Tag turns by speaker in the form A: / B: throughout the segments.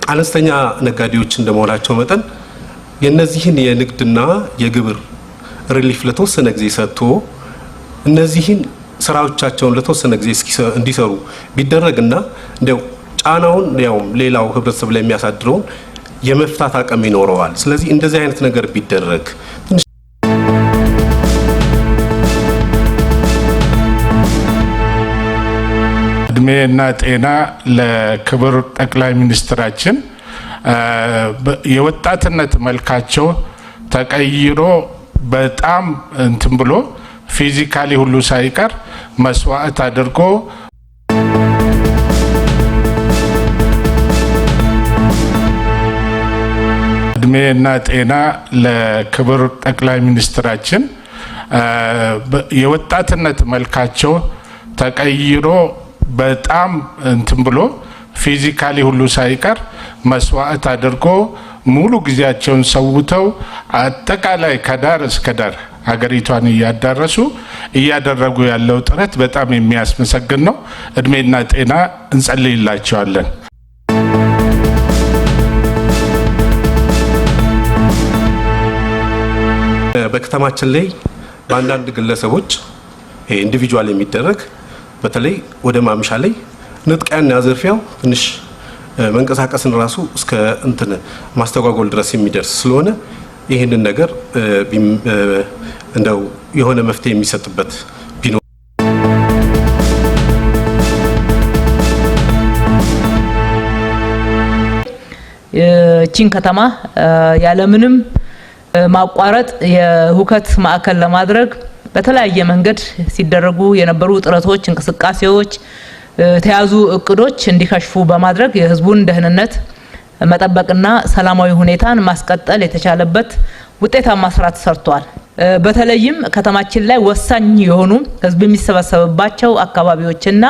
A: አነስተኛ ነጋዴዎች እንደመሆናቸው መጠን የነዚህን የንግድና የግብር ሪሊፍ ለተወሰነ ጊዜ ሰጥቶ እነዚህን ስራዎቻቸውን ለተወሰነ ጊዜ እንዲሰሩ ቢደረግና እንደው ጫናውን ያው ሌላው ህብረተሰብ ላይ የሚያሳድረውን የመፍታት አቅም ይኖረዋል። ስለዚህ እንደዚህ አይነት ነገር ቢደረግ
B: እድሜና ጤና ለክብር ጠቅላይ ሚኒስትራችን የወጣትነት መልካቸው ተቀይሮ በጣም እንትን ብሎ ፊዚካሊ ሁሉ ሳይቀር መስዋዕት አድርጎ እድሜና ጤና ለክብር ጠቅላይ ሚኒስትራችን የወጣትነት መልካቸው ተቀይሮ በጣም እንትን ብሎ ፊዚካሊ ሁሉ ሳይቀር መስዋዕት አድርጎ ሙሉ ጊዜያቸውን ሰውተው አጠቃላይ ከዳር እስከ ዳር ሀገሪቷን እያደረጉ ያለው ጥረት በጣም የሚያስመሰግን ነው። እድሜና ጤና እንጸልይላቸዋለን።
A: በከተማችን ላይ በአንዳንድ ግለሰቦች ኢንዲቪጁዋል የሚደረግ በተለይ ወደ ማምሻ ላይ ንጥቂያና ዝርፊያው ትንሽ መንቀሳቀስን ራሱ እስከ እንትን ማስተጓጎል ድረስ የሚደርስ ስለሆነ ይሄንን ነገር እንደው የሆነ መፍትሄ የሚሰጥበት ቢኖር
C: ቺን ከተማ ያለምንም ማቋረጥ የሁከት ማዕከል ለማድረግ በተለያየ መንገድ ሲደረጉ የነበሩ ጥረቶች፣ እንቅስቃሴዎች፣ ተያዙ እቅዶች እንዲከሽፉ በማድረግ የህዝቡን ደህንነት መጠበቅና ሰላማዊ ሁኔታን ማስቀጠል የተቻለበት ውጤታማ ስራ ተሰርቷል። በተለይም ከተማችን ላይ ወሳኝ የሆኑ ህዝብ የሚሰበሰብባቸው አካባቢዎችና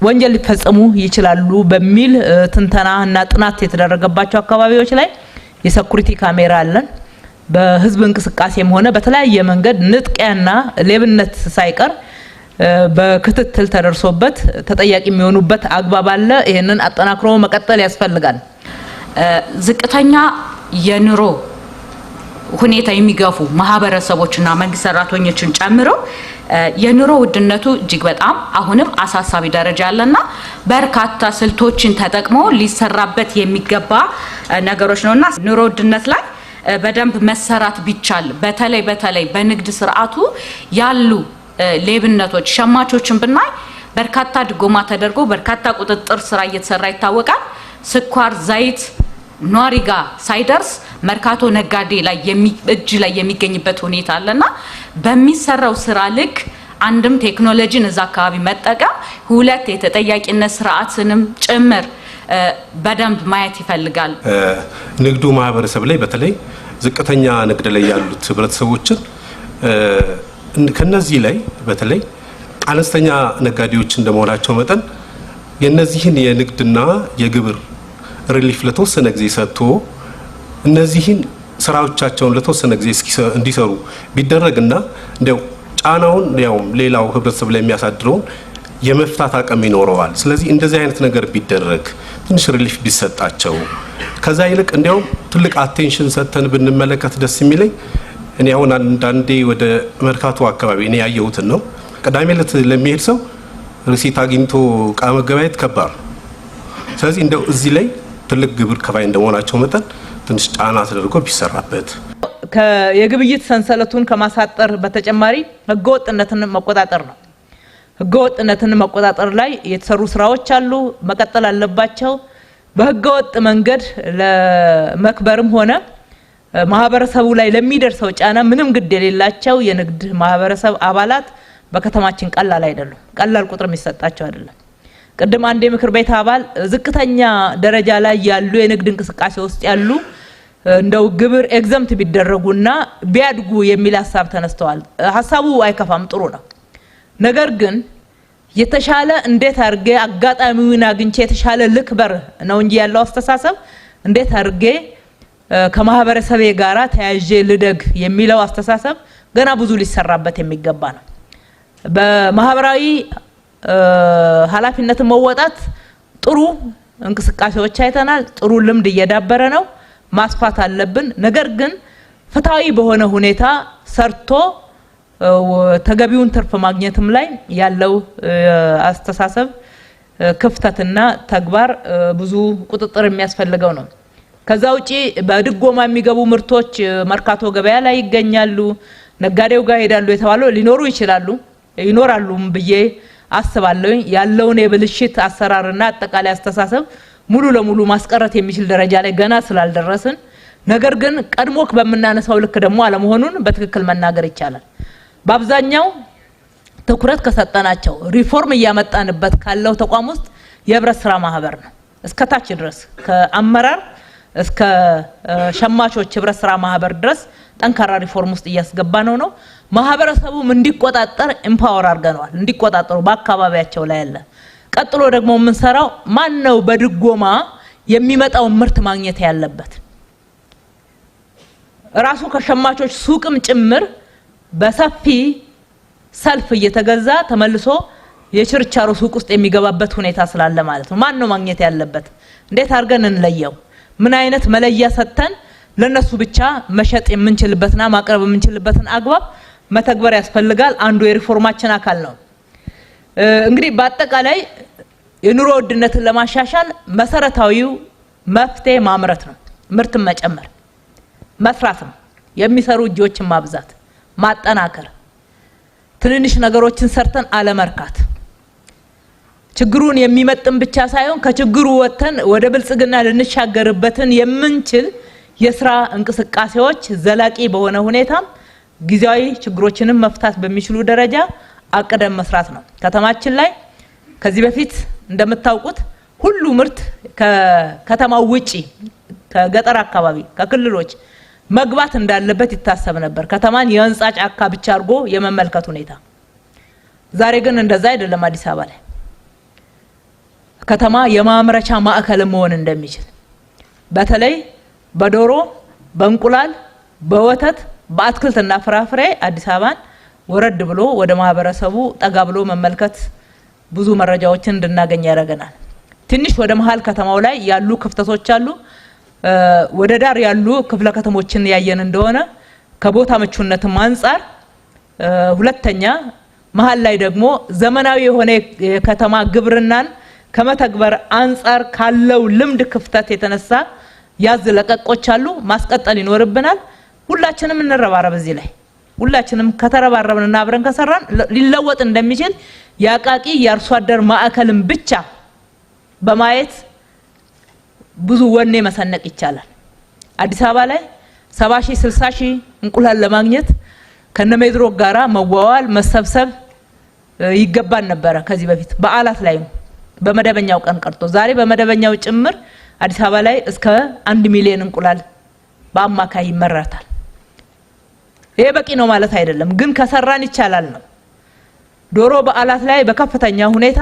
C: ወንጀል ሊፈጸሙ ይችላሉ በሚል ትንተናና ጥናት የተደረገባቸው አካባቢዎች ላይ የሴኩሪቲ ካሜራ አለን። በህዝብ እንቅስቃሴም ሆነ በተለያየ መንገድ ንጥቂያና ሌብነት ሳይቀር በክትትል ተደርሶበት ተጠያቂ የሚሆኑበት አግባብ አለ። ይሄንን አጠናክሮ መቀጠል ያስፈልጋል።
D: ዝቅተኛ የኑሮ ሁኔታ የሚገፉ ማህበረሰቦችና መንግስት ሰራተኞችን ጨምሮ የኑሮ ውድነቱ እጅግ በጣም አሁንም አሳሳቢ ደረጃ አለና በርካታ ስልቶችን ተጠቅሞ ሊሰራበት የሚገባ ነገሮች ነውና ኑሮ ውድነት ላይ በደንብ መሰራት ቢቻል በተለይ በንግድ ስርዓቱ ያሉ ሌብነቶች ሸማቾችን ብናይ በርካታ ድጎማ ተደርጎ በርካታ ቁጥጥር ስራ እየተሰራ ይታወቃል። ስኳር፣ ዘይት ኗሪ ጋር ሳይደርስ መርካቶ ነጋዴ ላይ እጅ ላይ የሚገኝበት ሁኔታ አለና በሚሰራው ስራ ልክ አንድም ቴክኖሎጂን እዛ አካባቢ መጠቀም፣ ሁለት የተጠያቂነት ስርዓትንም ጭምር በደንብ ማየት ይፈልጋል።
A: ንግዱ ማህበረሰብ ላይ በተለይ ዝቅተኛ ንግድ ላይ ያሉት ህብረተሰቦችን ከነዚህ ላይ በተለይ አነስተኛ ነጋዴዎች እንደመሆናቸው መጠን የነዚህን የንግድና የግብር ሪሊፍ ለተወሰነ ጊዜ ሰጥቶ እነዚህን ስራዎቻቸውን ለተወሰነ ጊዜ እንዲሰሩ ቢደረግና እንደው ጫናውን ያው ሌላው ህብረተሰብ ላይ የሚያሳድረውን የመፍታት አቅም ይኖረዋል። ስለዚህ እንደዚህ አይነት ነገር ቢደረግ ትንሽ ሪሊፍ ቢሰጣቸው ከዛ ይልቅ እንዲያው ትልቅ አቴንሽን ሰጥተን ብንመለከት ደስ የሚለኝ እኔ አሁን አንዳንዴ ወደ መርካቶ አካባቢ እኔ ያየሁትን ነው። ቅዳሜ ዕለት ለሚሄድ ሰው ሪሲት አግኝቶ ዕቃ መገበያየት ከባድ። ስለዚህ እንደው እዚህ ላይ ትልቅ ግብር ከፋይ እንደመሆናቸው መጠን ትንሽ ጫና ተደርጎ ቢሰራበት
C: የግብይት ሰንሰለቱን ከማሳጠር በተጨማሪ ህገወጥነትን መቆጣጠር ነው። ህገወጥነትን መቆጣጠር ላይ የተሰሩ ስራዎች አሉ፣ መቀጠል አለባቸው። በህገወጥ መንገድ ለመክበርም ሆነ ማህበረሰቡ ላይ ለሚደርሰው ጫና ምንም ግድ የሌላቸው የንግድ ማህበረሰብ አባላት በከተማችን ቀላል አይደሉም። ቀላል ቁጥር የሚሰጣቸው አይደለም። ቅድም አንድ የምክር ቤት አባል ዝቅተኛ ደረጃ ላይ ያሉ የንግድ እንቅስቃሴ ውስጥ ያሉ እንደው ግብር ኤግዘምት ቢደረጉና ቢያድጉ የሚል ሐሳብ ተነስተዋል። ሐሳቡ አይከፋም፣ ጥሩ ነው። ነገር ግን የተሻለ እንዴት አርጌ አጋጣሚውን አግኝቼ የተሻለ ልክበር ነው እንጂ ያለው አስተሳሰብ እንዴት አርጌ ከማህበረሰቤ ጋራ ተያይዤ ልደግ የሚለው አስተሳሰብ ገና ብዙ ሊሰራበት የሚገባ ነው። በማህበራዊ ኃላፊነትን መወጣት ጥሩ እንቅስቃሴዎች አይተናል። ጥሩ ልምድ እየዳበረ ነው። ማስፋት አለብን። ነገር ግን ፍትሃዊ በሆነ ሁኔታ ሰርቶ ተገቢውን ትርፍ ማግኘትም ላይ ያለው አስተሳሰብ ክፍተትና ተግባር ብዙ ቁጥጥር የሚያስፈልገው ነው። ከዛ ውጪ በድጎማ የሚገቡ ምርቶች መርካቶ ገበያ ላይ ይገኛሉ፣ ነጋዴው ጋር ሄዳሉ የተባለው ሊኖሩ ይኖራሉም ብዬ አስባለሁ። ያለውን የብልሽት አሰራርና አጠቃላይ አስተሳሰብ ሙሉ ለሙሉ ማስቀረት የሚችል ደረጃ ላይ ገና ስላልደረስን፣ ነገር ግን ቀድሞክ በመናነሳው ልክ ደግሞ አለመሆኑን በትክክል መናገር ይቻላል። በአብዛኛው ትኩረት ከሰጠናቸው ሪፎርም እያመጣንበት ካለው ተቋም ውስጥ የህብረት ስራ ማህበር ነው። እስከታች ድረስ ከአመራር እስከ ሸማቾች ህብረት ስራ ማህበር ድረስ ጠንካራ ሪፎርም ውስጥ እያስገባ ነው። ማህበረሰቡም እንዲቆጣጠር ኤምፓወር አድርገናል፣ እንዲቆጣጠሩ በአካባቢያቸው ላይ ያለ። ቀጥሎ ደግሞ የምንሰራው ማን ነው በድጎማ የሚመጣው ምርት ማግኘት ያለበት? ራሱ ከሸማቾች ሱቅም ጭምር በሰፊ ሰልፍ እየተገዛ ተመልሶ የችርቻሮ ሱቅ ውስጥ የሚገባበት ሁኔታ ስላለ ማለት ነው። ማን ነው ማግኘት ያለበት? እንዴት አድርገን እንለየው? ምን አይነት መለያ ሰጥተን ለነሱ ብቻ መሸጥ የምንችልበትና ማቅረብ የምንችልበትን አግባብ መተግበር ያስፈልጋል። አንዱ የሪፎርማችን አካል ነው። እንግዲህ በአጠቃላይ የኑሮ ውድነትን ለማሻሻል መሰረታዊው መፍትሄ ማምረት ነው። ምርትን መጨመር፣ መስራት ነው። የሚሰሩ እጆችን ማብዛት፣ ማጠናከር፣ ትንንሽ ነገሮችን ሰርተን አለመርካት፣ ችግሩን የሚመጥን ብቻ ሳይሆን ከችግሩ ወጥተን ወደ ብልጽግና ልንሻገርበትን የምንችል የስራ እንቅስቃሴዎች ዘላቂ በሆነ ሁኔታ ጊዜያዊ ችግሮችንም መፍታት በሚችሉ ደረጃ አቅደም መስራት ነው። ከተማችን ላይ ከዚህ በፊት እንደምታውቁት ሁሉ ምርት ከከተማው ውጪ ከገጠር አካባቢ ከክልሎች መግባት እንዳለበት ይታሰብ ነበር። ከተማን የህንጻ ጫካ ብቻ አድርጎ የመመልከት ሁኔታ። ዛሬ ግን እንደዛ አይደለም። አዲስ አበባ ላይ ከተማ የማምረቻ ማዕከል መሆን እንደሚችል በተለይ በዶሮ፣ በእንቁላል፣ በወተት፣ በአትክልትና ፍራፍሬ አዲስ አበባን ወረድ ብሎ ወደ ማህበረሰቡ ጠጋ ብሎ መመልከት ብዙ መረጃዎችን እንድናገኝ ያደርገናል። ትንሽ ወደ መሃል ከተማው ላይ ያሉ ክፍተቶች አሉ። ወደ ዳር ያሉ ክፍለ ከተሞችን ያየን እንደሆነ ከቦታ ምቹነትም አንፃር፣ ሁለተኛ መሃል ላይ ደግሞ ዘመናዊ የሆነ የከተማ ግብርናን ከመተግበር አንፃር ካለው ልምድ ክፍተት የተነሳ ያዝ ለቀቆች አሉ። ማስቀጠል ይኖርብናል። ሁላችንም እንረባረብ። እዚህ ላይ ሁላችንም ከተረባረብንና አብረን ከሰራን ሊለወጥ እንደሚችል ያቃቂ የአርሶ አደር ማዕከልን ብቻ በማየት ብዙ ወኔ መሰነቅ ይቻላል። አዲስ አበባ ላይ 70 ሺህ 60 ሺህ እንቁላል ለማግኘት ከነሜድሮ ጋራ መዋዋል መሰብሰብ ይገባን ነበረ። ከዚህ በፊት በዓላት ላይ ነው በመደበኛው ቀን ቀርቶ ዛሬ በመደበኛው ጭምር አዲስ አበባ ላይ እስከ 1 ሚሊዮን እንቁላል በአማካይ ይመረታል። ይሄ በቂ ነው ማለት አይደለም፣ ግን ከሰራን ይቻላል ነው። ዶሮ በዓላት ላይ በከፍተኛ ሁኔታ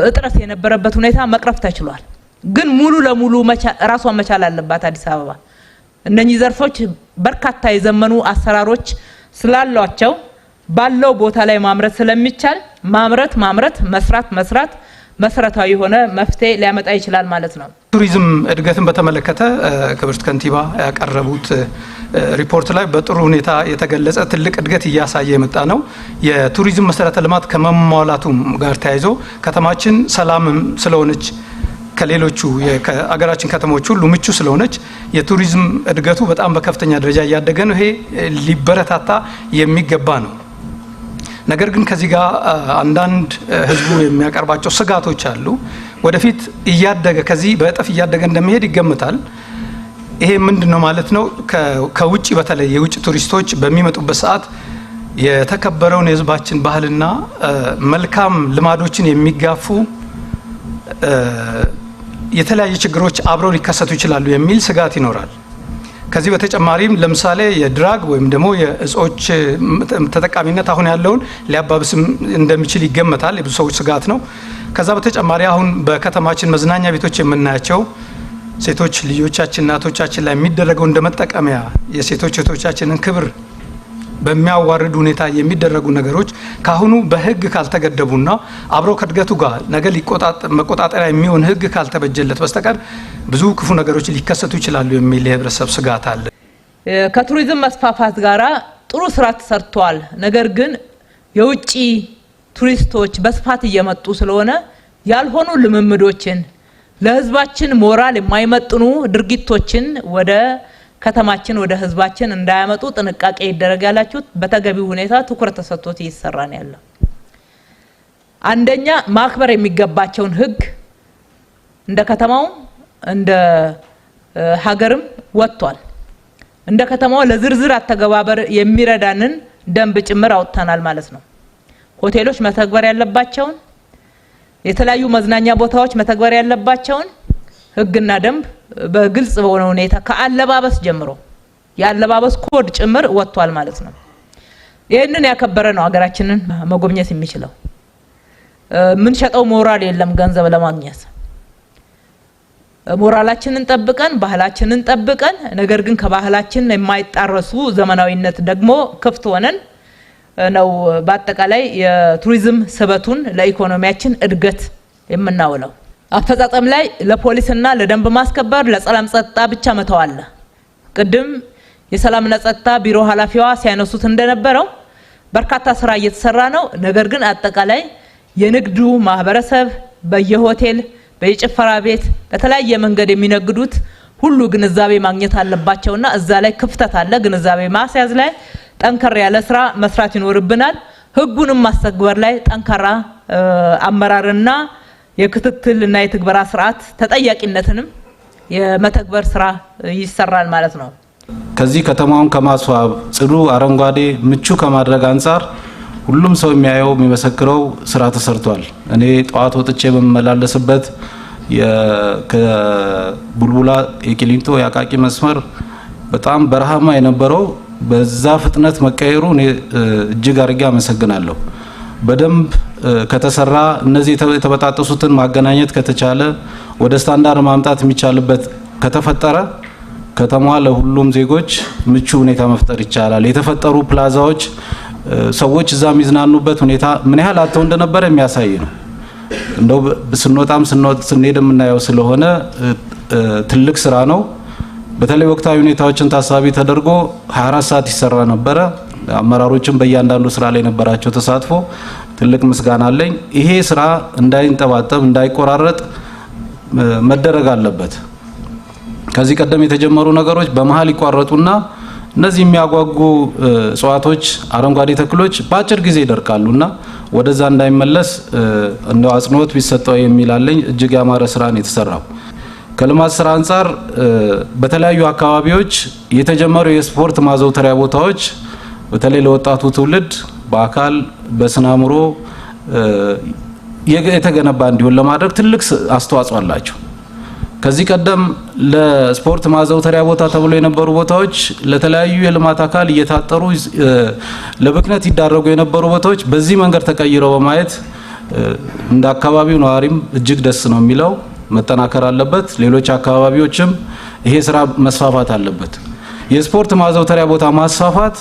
C: እጥረት የነበረበት ሁኔታ መቅረፍ ተችሏል። ግን ሙሉ ለሙሉ ራሷን መቻል አለባት አዲስ አበባ። እነኚህ ዘርፎች በርካታ የዘመኑ አሰራሮች ስላሏቸው ባለው ቦታ ላይ ማምረት ስለሚቻል ማምረት መስራት መሰረታዊ የሆነ መፍትሄ ሊያመጣ ይችላል ማለት ነው።
E: ቱሪዝም እድገትን በተመለከተ ክብርት ከንቲባ ያቀረቡት ሪፖርት ላይ በጥሩ ሁኔታ የተገለጸ ትልቅ እድገት እያሳየ የመጣ ነው። የቱሪዝም መሰረተ ልማት ከመሟላቱም ጋር ተያይዞ ከተማችን ሰላምም ስለሆነች ከሌሎቹ የሀገራችን ከተሞች ሁሉ ምቹ ስለሆነች የቱሪዝም እድገቱ በጣም በከፍተኛ ደረጃ እያደገ ነው። ይሄ ሊበረታታ የሚገባ ነው። ነገር ግን ከዚህ ጋር አንዳንድ ህዝቡ የሚያቀርባቸው ስጋቶች አሉ። ወደፊት እያደገ ከዚህ በእጥፍ እያደገ እንደሚሄድ ይገምታል። ይሄ ምንድነው ማለት ነው? ከውጭ በተለይ የውጭ ቱሪስቶች በሚመጡበት ሰዓት የተከበረውን የህዝባችን ባህልና መልካም ልማዶችን የሚጋፉ የተለያዩ ችግሮች አብረው ሊከሰቱ ይችላሉ የሚል ስጋት ይኖራል። ከዚህ በተጨማሪም ለምሳሌ የድራግ ወይም ደግሞ የእጾች ተጠቃሚነት አሁን ያለውን ሊያባብስም እንደሚችል ይገመታል። የብዙ ሰዎች ስጋት ነው። ከዛ በተጨማሪ አሁን በከተማችን መዝናኛ ቤቶች የምናያቸው ሴቶች ልጆቻችን እናቶቻችን ላይ የሚደረገው እንደመጠቀሚያ የሴቶች እህቶቻችንን ክብር በሚያዋርድ ሁኔታ የሚደረጉ ነገሮች ካሁኑ በህግ ካልተገደቡና አብረው ከእድገቱ ጋር ነገ መቆጣጠሪያ የሚሆን ህግ ካልተበጀለት በስተቀር ብዙ ክፉ ነገሮች ሊከሰቱ ይችላሉ የሚል የህብረተሰብ ስጋት አለ።
C: ከቱሪዝም መስፋፋት ጋራ ጥሩ ስራ ተሰርቷል። ነገር ግን የውጪ ቱሪስቶች በስፋት እየመጡ ስለሆነ ያልሆኑ ልምምዶችን ለህዝባችን ሞራል የማይመጥኑ ድርጊቶችን ወደ ከተማችን ወደ ህዝባችን እንዳያመጡ ጥንቃቄ ይደረጋላችሁ። በተገቢው ሁኔታ ትኩረት ተሰጥቶት እየሰራ ነው ያለው። አንደኛ ማክበር የሚገባቸውን ህግ እንደ ከተማው እንደ ሀገርም ወጥቷል። እንደ ከተማው ለዝርዝር አተገባበር የሚረዳንን ደንብ ጭምር አውጥተናል ማለት ነው። ሆቴሎች መተግበር ያለባቸውን፣ የተለያዩ መዝናኛ ቦታዎች መተግበር ያለባቸውን ህግና ደንብ በግልጽ በሆነ ሁኔታ ከአለባበስ ጀምሮ የአለባበስ ኮድ ጭምር ወጥቷል ማለት ነው። ይህንን ያከበረ ነው ሀገራችንን መጎብኘት የሚችለው። ምን ሸጠው ሞራል የለም ገንዘብ ለማግኘት። ሞራላችንን ጠብቀን ባህላችንን ጠብቀን ነገር ግን ከባህላችን የማይጣረሱ ዘመናዊነት ደግሞ ክፍት ሆነን ነው በአጠቃላይ የቱሪዝም ስበቱን ለኢኮኖሚያችን እድገት የምናውለው። አፈጻጸም ላይ ለፖሊስና ለደንብ ማስከበር ለሰላም ጸጥታ ብቻ መተዋለ። ቅድም የሰላምና ጸጥታ ቢሮ ኃላፊዋ ሲያነሱት እንደነበረው በርካታ ስራ እየተሰራ ነው። ነገር ግን አጠቃላይ የንግዱ ማህበረሰብ በየሆቴል በየጭፈራ ቤት በተለያየ መንገድ የሚነግዱት ሁሉ ግንዛቤ ማግኘት አለባቸውና እዛ ላይ ክፍተት አለ። ግንዛቤ ማስያዝ ላይ ጠንከር ያለ ስራ መስራት ይኖርብናል። ህጉንም ማስተግበር ላይ ጠንካራ አመራርና የክትትልና የትግበራ ስርዓት ተጠያቂነትንም የመተግበር ስራ ይሰራል ማለት ነው።
F: ከዚህ ከተማውን ከማስዋብ ጽዱ፣ አረንጓዴ፣ ምቹ ከማድረግ አንጻር ሁሉም ሰው የሚያየው የሚመሰክረው ስራ ተሰርቷል። እኔ ጠዋት ወጥቼ በመመላለስበት ከቡልቡላ የቂሊንጦ የአቃቂ መስመር በጣም በረሃማ የነበረው በዛ ፍጥነት መቀየሩ እኔ እጅግ አድርጌ አመሰግናለሁ። በደንብ ከተሰራ እነዚህ የተበጣጠሱትን ማገናኘት ከተቻለ ወደ ስታንዳርድ ማምጣት የሚቻልበት ከተፈጠረ ከተማዋ ለሁሉም ዜጎች ምቹ ሁኔታ መፍጠር ይቻላል። የተፈጠሩ ፕላዛዎች ሰዎች እዛ የሚዝናኑበት ሁኔታ ምን ያህል አጥተው እንደነበረ የሚያሳይ ነው። እንደው ስንወጣም ስንሄድ የምናየው ስለሆነ ትልቅ ስራ ነው። በተለይ ወቅታዊ ሁኔታዎችን ታሳቢ ተደርጎ 24 ሰዓት ይሰራ ነበረ። አመራሮችም በእያንዳንዱ ስራ ላይ ነበራቸው ተሳትፎ ትልቅ ምስጋና አለኝ። ይሄ ስራ እንዳይንጠባጠብ እንዳይቆራረጥ መደረግ አለበት። ከዚህ ቀደም የተጀመሩ ነገሮች በመሃል ይቋረጡና እነዚህ የሚያጓጉ እጽዋቶች፣ አረንጓዴ ተክሎች በአጭር ጊዜ ይደርቃሉና ወደዛ እንዳይመለስ እንደው አጽንኦት ቢሰጠው የሚላለኝ እጅግ ያማረ ስራ ነው የተሰራው። ከልማት ስራ አንጻር በተለያዩ አካባቢዎች የተጀመሩ የስፖርት ማዘውተሪያ ቦታዎች በተለይ ለወጣቱ ትውልድ በአካል በስነ አእምሮ የተገነባ እንዲሆን ለማድረግ ትልቅ አስተዋጽኦ አላቸው። ከዚህ ቀደም ለስፖርት ማዘውተሪያ ቦታ ተብሎ የነበሩ ቦታዎች ለተለያዩ የልማት አካል እየታጠሩ ለብክነት ይዳረጉ የነበሩ ቦታዎች በዚህ መንገድ ተቀይረው በማየት እንደ አካባቢው ነዋሪም እጅግ ደስ ነው የሚለው። መጠናከር አለበት። ሌሎች አካባቢዎችም ይሄ ስራ መስፋፋት አለበት። የስፖርት ማዘውተሪያ ቦታ ማስፋፋት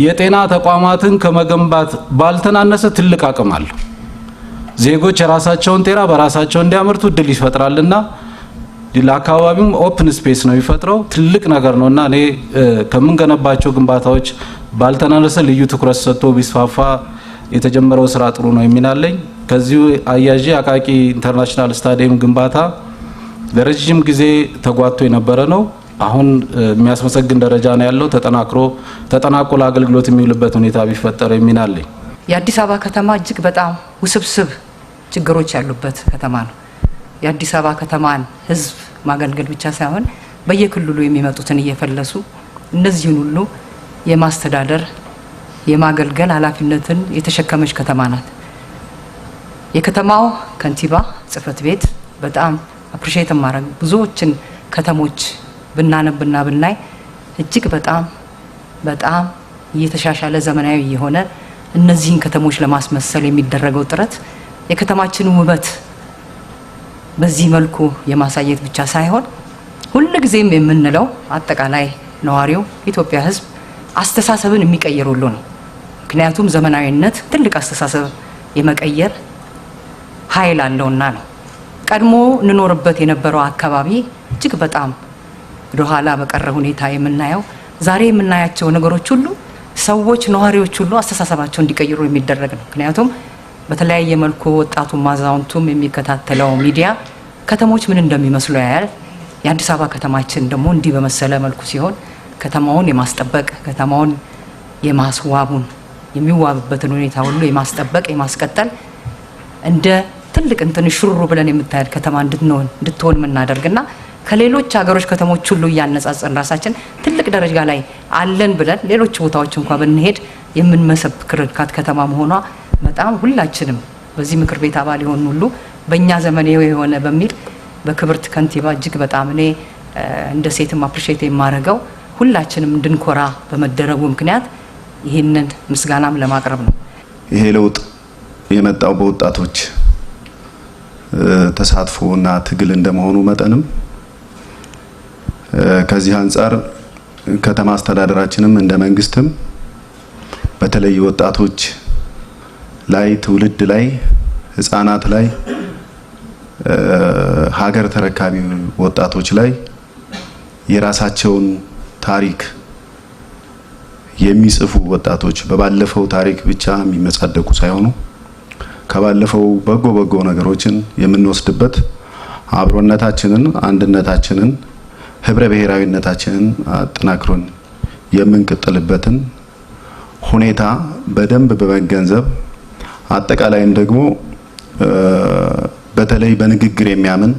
F: የጤና ተቋማትን ከመገንባት ባልተናነሰ ትልቅ አቅም አለው። ዜጎች የራሳቸውን ጤና በራሳቸው እንዲያመርቱ እድል ይፈጥራልና ለአካባቢውም ኦፕን ስፔስ ነው የሚፈጥረው። ትልቅ ነገር ነውና እኔ ከምንገነባቸው ግንባታዎች ባልተናነሰ ልዩ ትኩረት ሰጥቶ ቢስፋፋ የተጀመረው ስራ ጥሩ ነው የሚናለኝ። ከዚሁ አያዢ አቃቂ ኢንተርናሽናል ስታዲየም ግንባታ ለረጅም ጊዜ ተጓቶ የነበረ ነው። አሁን የሚያስመሰግን ደረጃ ነው ያለው። ተጠናቆ ለአገልግሎት የሚውልበት ሁኔታ ቢፈጠር የሚናለኝ።
G: የአዲስ አበባ ከተማ እጅግ በጣም ውስብስብ ችግሮች ያሉበት ከተማ ነው። የአዲስ አበባ ከተማን ህዝብ ማገልገል ብቻ ሳይሆን በየክልሉ የሚመጡትን እየፈለሱ እነዚህን ሁሉ የማስተዳደር የማገልገል ኃላፊነትን የተሸከመች ከተማ ናት። የከተማው ከንቲባ ጽህፈት ቤት በጣም አፕሪሼት ማድረግ ብዙዎችን ከተሞች ብናነብና ብናይ እጅግ በጣም እየተሻሻለ ዘመናዊ የሆነ እነዚህን ከተሞች ለማስመሰል የሚደረገው ጥረት የከተማችን ውበት በዚህ መልኩ የማሳየት ብቻ ሳይሆን ሁልጊዜም የምንለው አጠቃላይ ነዋሪው ኢትዮጵያ ህዝብ አስተሳሰብን የሚቀይር ሁሉ ነው። ምክንያቱም ዘመናዊነት ትልቅ አስተሳሰብ የመቀየር ኃይል አለውና ነው። ቀድሞ እንኖርበት የነበረው አካባቢ እጅግ በጣም ወደኋላ በቀረ ሁኔታ የምናየው ዛሬ የምናያቸው ነገሮች ሁሉ ሰዎች ነዋሪዎች ሁሉ አስተሳሰባቸው እንዲቀይሩ የሚደረግ ነው። ምክንያቱም በተለያየ መልኩ ወጣቱም አዛውንቱም የሚከታተለው ሚዲያ ከተሞች ምን እንደሚመስሉ ያያል። የአዲስ አበባ ከተማችን ደግሞ እንዲህ በመሰለ መልኩ ሲሆን ከተማውን የማስጠበቅ ከተማውን የማስዋቡን የሚዋብበትን ሁኔታ ሁሉ የማስጠበቅ የማስቀጠል እንደ ትልቅ እንትን ሽሩሩ ብለን የምታያል ከተማ እንድትሆን የምናደርግና ከሌሎች ሀገሮች ከተሞች ሁሉ እያነጻጸን ራሳችን ትልቅ ደረጃ ላይ አለን ብለን ሌሎች ቦታዎች እንኳን ብንሄድ የምንመሰክርላት ከተማ መሆኗ በጣም ሁላችንም በዚህ ምክር ቤት አባል የሆኑ ሁሉ በእኛ ዘመን የሆነ በሚል በክብርት ከንቲባ እጅግ በጣም እኔ እንደ ሴትም አፕሪሼት የማደርገው ሁላችንም እንድንኮራ በመደረጉ ምክንያት ይህንን ምስጋናም ለማቅረብ ነው።
H: ይሄ ለውጥ የመጣው በወጣቶች ተሳትፎና ትግል እንደመሆኑ መጠንም ከዚህ አንጻር ከተማ አስተዳደራችንም እንደ መንግስትም በተለይ ወጣቶች ላይ ትውልድ ላይ ህፃናት ላይ ሀገር ተረካቢ ወጣቶች ላይ የራሳቸውን ታሪክ የሚጽፉ ወጣቶች በባለፈው ታሪክ ብቻ የሚመጻደቁ ሳይሆኑ ከባለፈው በጎ ነገሮችን የምንወስድበት አብሮነታችንን፣ አንድነታችንን፣ ህብረ ብሔራዊነታችንን አጠናክሮን የምንቀጥልበትን ሁኔታ በደንብ በመገንዘብ አጠቃላይም ደግሞ በተለይ በንግግር የሚያምን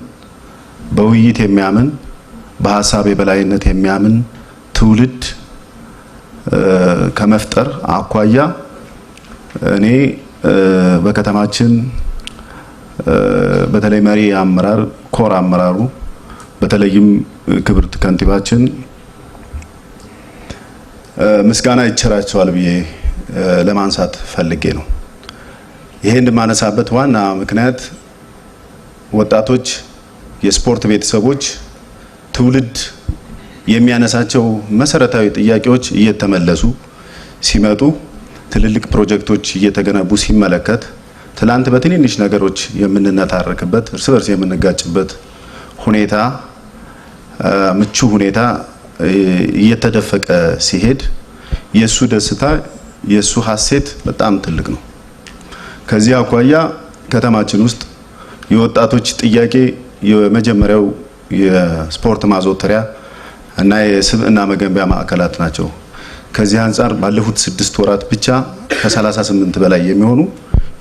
H: በውይይት የሚያምን በሀሳብ የበላይነት የሚያምን ትውልድ ከመፍጠር አኳያ እኔ በከተማችን በተለይ መሪ አመራር ኮር አመራሩ በተለይም ክብርት ከንቲባችን ምስጋና ይቸራቸዋል ብዬ ለማንሳት ፈልጌ ነው። ይሄን ማነሳበት ዋና ምክንያት ወጣቶች፣ የስፖርት ቤተሰቦች ትውልድ የሚያነሳቸው መሰረታዊ ጥያቄዎች እየተመለሱ ሲመጡ ትልልቅ ፕሮጀክቶች እየተገነቡ ሲመለከት ትላንት በትንንሽ ነገሮች የምንነታረክበት እርስ በርስ የምንጋጭበት ሁኔታ ምቹ ሁኔታ እየተደፈቀ ሲሄድ የሱ ደስታ የሱ ሀሴት በጣም ትልቅ ነው። ከዚህ አኳያ ከተማችን ውስጥ የወጣቶች ጥያቄ የመጀመሪያው የስፖርት ማዘውተሪያ እና የስብዕና መገንቢያ ማዕከላት ናቸው። ከዚህ አንጻር ባለፉት 6 ወራት ብቻ ከ38 በላይ የሚሆኑ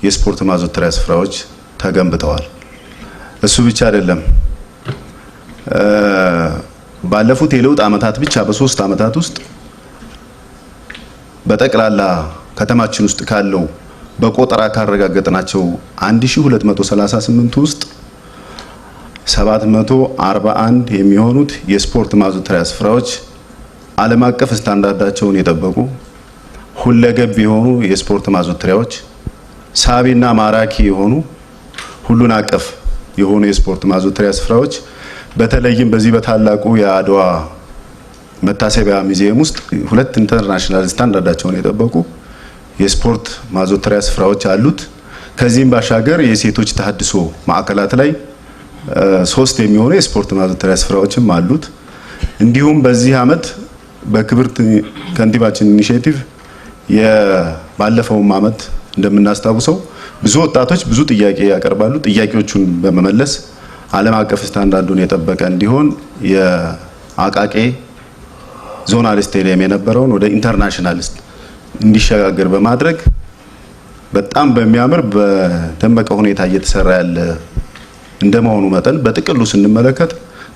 H: የስፖርት ማዘውተሪያ ስፍራዎች ተገንብተዋል። እሱ ብቻ አይደለም። ባለፉት የለውጥ ዓመታት ብቻ በ3 ዓመታት ውስጥ በጠቅላላ ከተማችን ውስጥ ካለው በቆጠራ ካረጋገጥናቸው 1238 ውስጥ 741 የሚሆኑት የስፖርት ማዘውተሪያ ስፍራዎች ዓለም አቀፍ ስታንዳርዳቸውን የጠበቁ ሁለገብ የሆኑ የስፖርት ማዘውተሪያዎች፣ ሳቢና ማራኪ የሆኑ ሁሉን አቀፍ የሆኑ የስፖርት ማዘውተሪያ ስፍራዎች በተለይም በዚህ በታላቁ የአድዋ መታሰቢያ ሙዚየም ውስጥ 2 ኢንተርናሽናል ስታንዳርዳቸውን የጠበቁ የስፖርት ማዘውተሪያ ስፍራዎች አሉት። ከዚህም ባሻገር የሴቶች ተሐድሶ ማዕከላት ላይ 3 የሚሆኑ የስፖርት ማዘውተሪያ ስፍራዎችም አሉት። እንዲሁም በዚህ አመት በክብርት ከንቲባችን ኢኒሼቲቭ የባለፈውም አመት እንደምናስታውሰው ብዙ ወጣቶች ብዙ ጥያቄ ያቀርባሉ። ጥያቄዎቹን በመመለስ ዓለም አቀፍ ስታንዳርዱን የጠበቀ እንዲሆን የአቃቂ ዞናል ስቴዲየም የነበረውን ወደ ኢንተርናሽናል እንዲሸጋገር በማድረግ በጣም በሚያምር በደመቀ ሁኔታ እየተሰራ ያለ እንደመሆኑ መጠን በጥቅሉ ስንመለከት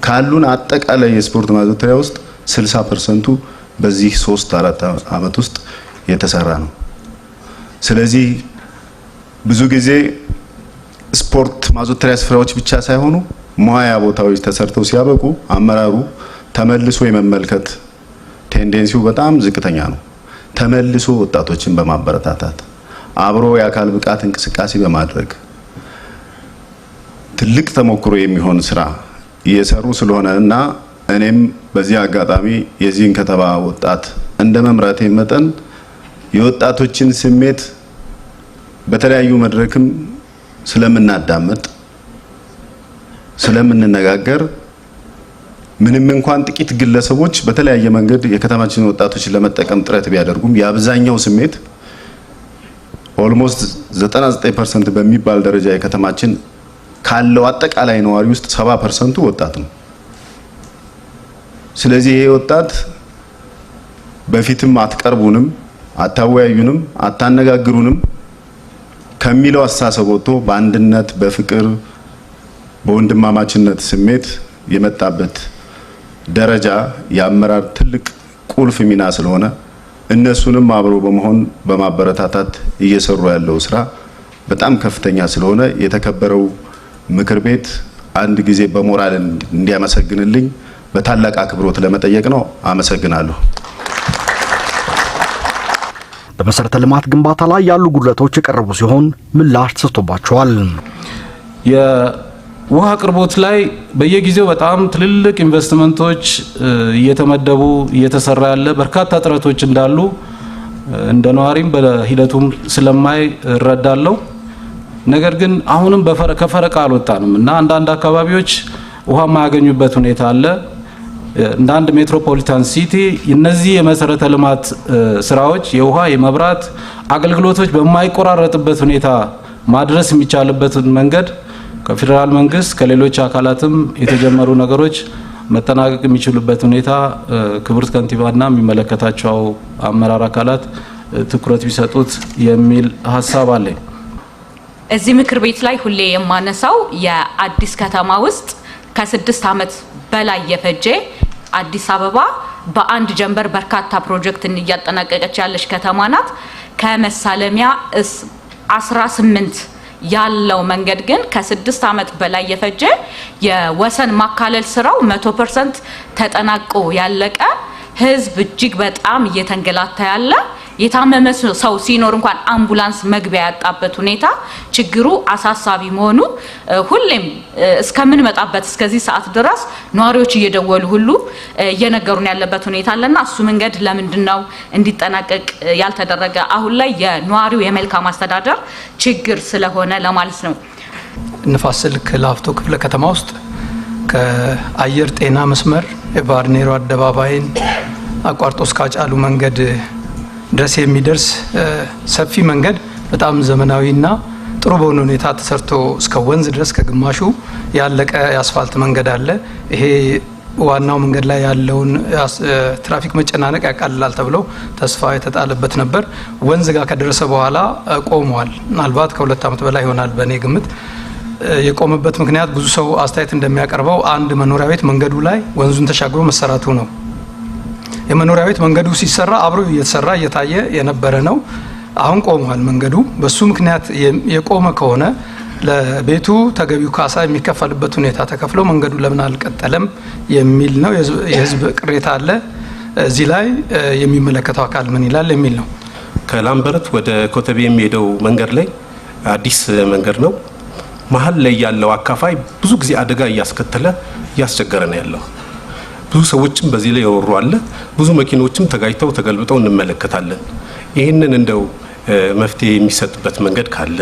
H: ካሉን አጠቃላይ የስፖርት ማዘውተሪያ ውስጥ 60% በዚህ 3-4 አመት ውስጥ የተሰራ ነው። ስለዚህ ብዙ ጊዜ ስፖርት ማዘውተሪያ ስፍራዎች ብቻ ሳይሆኑ ሙያ ቦታዎች ተሰርተው ሲያበቁ አመራሩ ተመልሶ የመመልከት ቴንዴንሲው በጣም ዝቅተኛ ነው። ተመልሶ ወጣቶችን በማበረታታት አብሮ የአካል ብቃት እንቅስቃሴ በማድረግ ትልቅ ተሞክሮ የሚሆን ስራ እየሰሩ ስለሆነ እና እኔም በዚህ አጋጣሚ የዚህን ከተማ ወጣት እንደ መምራቴ መጠን የወጣቶችን ስሜት በተለያዩ መድረክም ስለምናዳምጥ ስለምንነጋገር ምንም እንኳን ጥቂት ግለሰቦች በተለያየ መንገድ የከተማችን ወጣቶች ለመጠቀም ጥረት ቢያደርጉም የአብዛኛው ስሜት ኦልሞስት 99% በሚባል ደረጃ የከተማችን ካለው አጠቃላይ ነዋሪ ውስጥ 70% ወጣት ነው። ስለዚህ ይሄ ወጣት በፊትም አትቀርቡንም፣ አታወያዩንም፣ አታነጋግሩንም ከሚለው አስተሳሰብ ወጥቶ በአንድነት በፍቅር በወንድማማችነት ስሜት የመጣበት ደረጃ የአመራር ትልቅ ቁልፍ ሚና ስለሆነ እነሱንም አብሮ በመሆን በማበረታታት እየሰሩ ያለው ስራ በጣም ከፍተኛ ስለሆነ የተከበረው ምክር ቤት አንድ ጊዜ በሞራል እንዲያመሰግንልኝ በታላቅ አክብሮት ለመጠየቅ ነው። አመሰግናለሁ።
I: በመሰረተ ልማት ግንባታ ላይ ያሉ ጉድለቶች የቀረቡ ሲሆን ምላሽ ተሰጥቶባቸዋል።
F: የውሃ አቅርቦት ላይ በየጊዜው በጣም ትልልቅ ኢንቨስትመንቶች እየተመደቡ እየተሰራ ያለ በርካታ ጥረቶች እንዳሉ እንደ ነዋሪም በሂደቱም ስለማይ እረዳለሁ። ነገር ግን አሁንም ከፈረቃ አልወጣንም እና አንዳንድ አካባቢዎች ውሃ የማያገኙበት ሁኔታ አለ። እንደ አንድ ሜትሮፖሊታን ሲቲ እነዚህ የመሰረተ ልማት ስራዎች የውሃ የመብራት አገልግሎቶች በማይቆራረጥበት ሁኔታ ማድረስ የሚቻልበትን መንገድ ከፌደራል መንግስት ከሌሎች አካላትም የተጀመሩ ነገሮች መጠናቀቅ የሚችሉበት ሁኔታ ክብርት ከንቲባና የሚመለከታቸው አመራር አካላት ትኩረት ቢሰጡት የሚል ሀሳብ አለኝ።
D: እዚህ ምክር ቤት ላይ ሁሌ የማነሳው የአዲስ ከተማ ውስጥ ከ6 ዓመት በላይ የፈጀ አዲስ አበባ በአንድ ጀንበር በርካታ ፕሮጀክትን እያጠናቀቀች ያለች ከተማ ናት። ከመሳለሚያ 18 ያለው መንገድ ግን ከ6 ዓመት በላይ የፈጀ የወሰን ማካለል ስራው 100% ተጠናቆ ያለቀ ህዝብ እጅግ በጣም እየተንገላታ ያለ የታመመ ሰው ሲኖር እንኳን አምቡላንስ መግቢያ ያጣበት ሁኔታ ችግሩ አሳሳቢ መሆኑ ሁሌም እስከምንመጣበት እስከዚህ ሰዓት ድረስ ነዋሪዎች እየደወሉ ሁሉ እየነገሩን ያለበት ሁኔታ አለና እሱ መንገድ ለምንድነው እንዲጠናቀቅ ያልተደረገ? አሁን ላይ የነዋሪው የመልካም አስተዳደር ችግር ስለሆነ ለማለት ነው።
E: ንፋስ ስልክ ላፍቶ ክፍለ ከተማ ውስጥ ከአየር ጤና መስመር የባርኔሮ አደባባይን አቋርጦ እስከ አጫሉ መንገድ ድረስ የሚደርስ ሰፊ መንገድ በጣም ዘመናዊና ጥሩ በሆነ ሁኔታ ተሰርቶ እስከ ወንዝ ድረስ ከግማሹ ያለቀ የአስፋልት መንገድ አለ። ይሄ ዋናው መንገድ ላይ ያለውን ትራፊክ መጨናነቅ ያቃልላል ተብሎ ተስፋ የተጣለበት ነበር። ወንዝ ጋር ከደረሰ በኋላ ቆሟል። ምናልባት ከ2 ዓመት በላይ ይሆናል በእኔ ግምት። የቆመበት ምክንያት ብዙ ሰው አስተያየት እንደሚያቀርበው አንድ መኖሪያ ቤት መንገዱ ላይ ወንዙን ተሻግሮ መሰራቱ ነው። የመኖሪያ ቤት መንገዱ ሲሰራ አብሮ እየተሰራ እየታየ የነበረ ነው። አሁን ቆሟል መንገዱ። በሱ ምክንያት የቆመ ከሆነ ለቤቱ ተገቢው ካሳ የሚከፈልበት ሁኔታ ተከፍሎ መንገዱ ለምን አልቀጠለም የሚል ነው። የህዝብ ቅሬታ አለ። እዚህ ላይ የሚመለከተው አካል ምን ይላል የሚል ነው።
A: ከላምበረት ወደ ኮተቤ የሚሄደው መንገድ ላይ አዲስ መንገድ ነው። መሀል ላይ ያለው አካፋይ ብዙ ጊዜ አደጋ እያስከተለ እያስቸገረ ነው ያለው። ብዙ ሰዎችም በዚህ ላይ ያወሩ አለ። ብዙ መኪኖችም ተጋጭተው ተገልብጠው እንመለከታለን። ይህንን እንደው መፍትሄ የሚሰጥበት መንገድ ካለ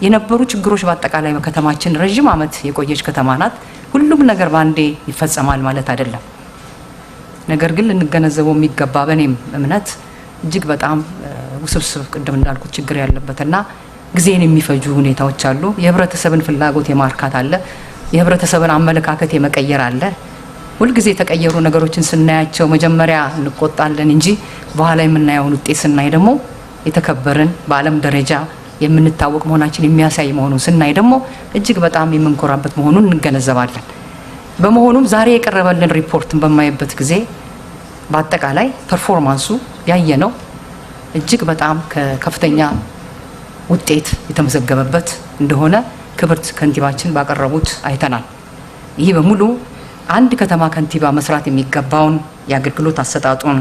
G: የነበሩ ችግሮች በአጠቃላይ በከተማችን ረጅም ዓመት የቆየች ከተማ ናት። ሁሉም ነገር ባንዴ ይፈጸማል ማለት አይደለም። ነገር ግን ልንገነዘበው የሚገባ በእኔም እምነት እጅግ በጣም ውስብስብ ቅድም እንዳልኩት ችግር ያለበትና ጊዜን የሚፈጁ ሁኔታዎች አሉ። የህብረተሰብን ፍላጎት የማርካት አለ። የህብረተሰብን አመለካከት የመቀየር አለ። ሁልጊዜ የተቀየሩ ነገሮችን ስናያቸው መጀመሪያ እንቆጣለን እንጂ በኋላ የምናየውን ውጤት ስናይ ደግሞ የተከበርን በዓለም ደረጃ የምንታወቅ መሆናችን የሚያሳይ መሆኑን ስናይ ደግሞ እጅግ በጣም የምንኮራበት መሆኑን እንገነዘባለን። በመሆኑም ዛሬ የቀረበልን ሪፖርትን በማይበት ጊዜ በአጠቃላይ ፐርፎርማንሱ ያየነው እጅግ በጣም ከፍተኛ ውጤት የተመዘገበበት እንደሆነ ክብርት ከንቲባችን ባቀረቡት አይተናል። ይህ በሙሉ አንድ ከተማ ከንቲባ መስራት የሚገባውን የአገልግሎት አሰጣጡን፣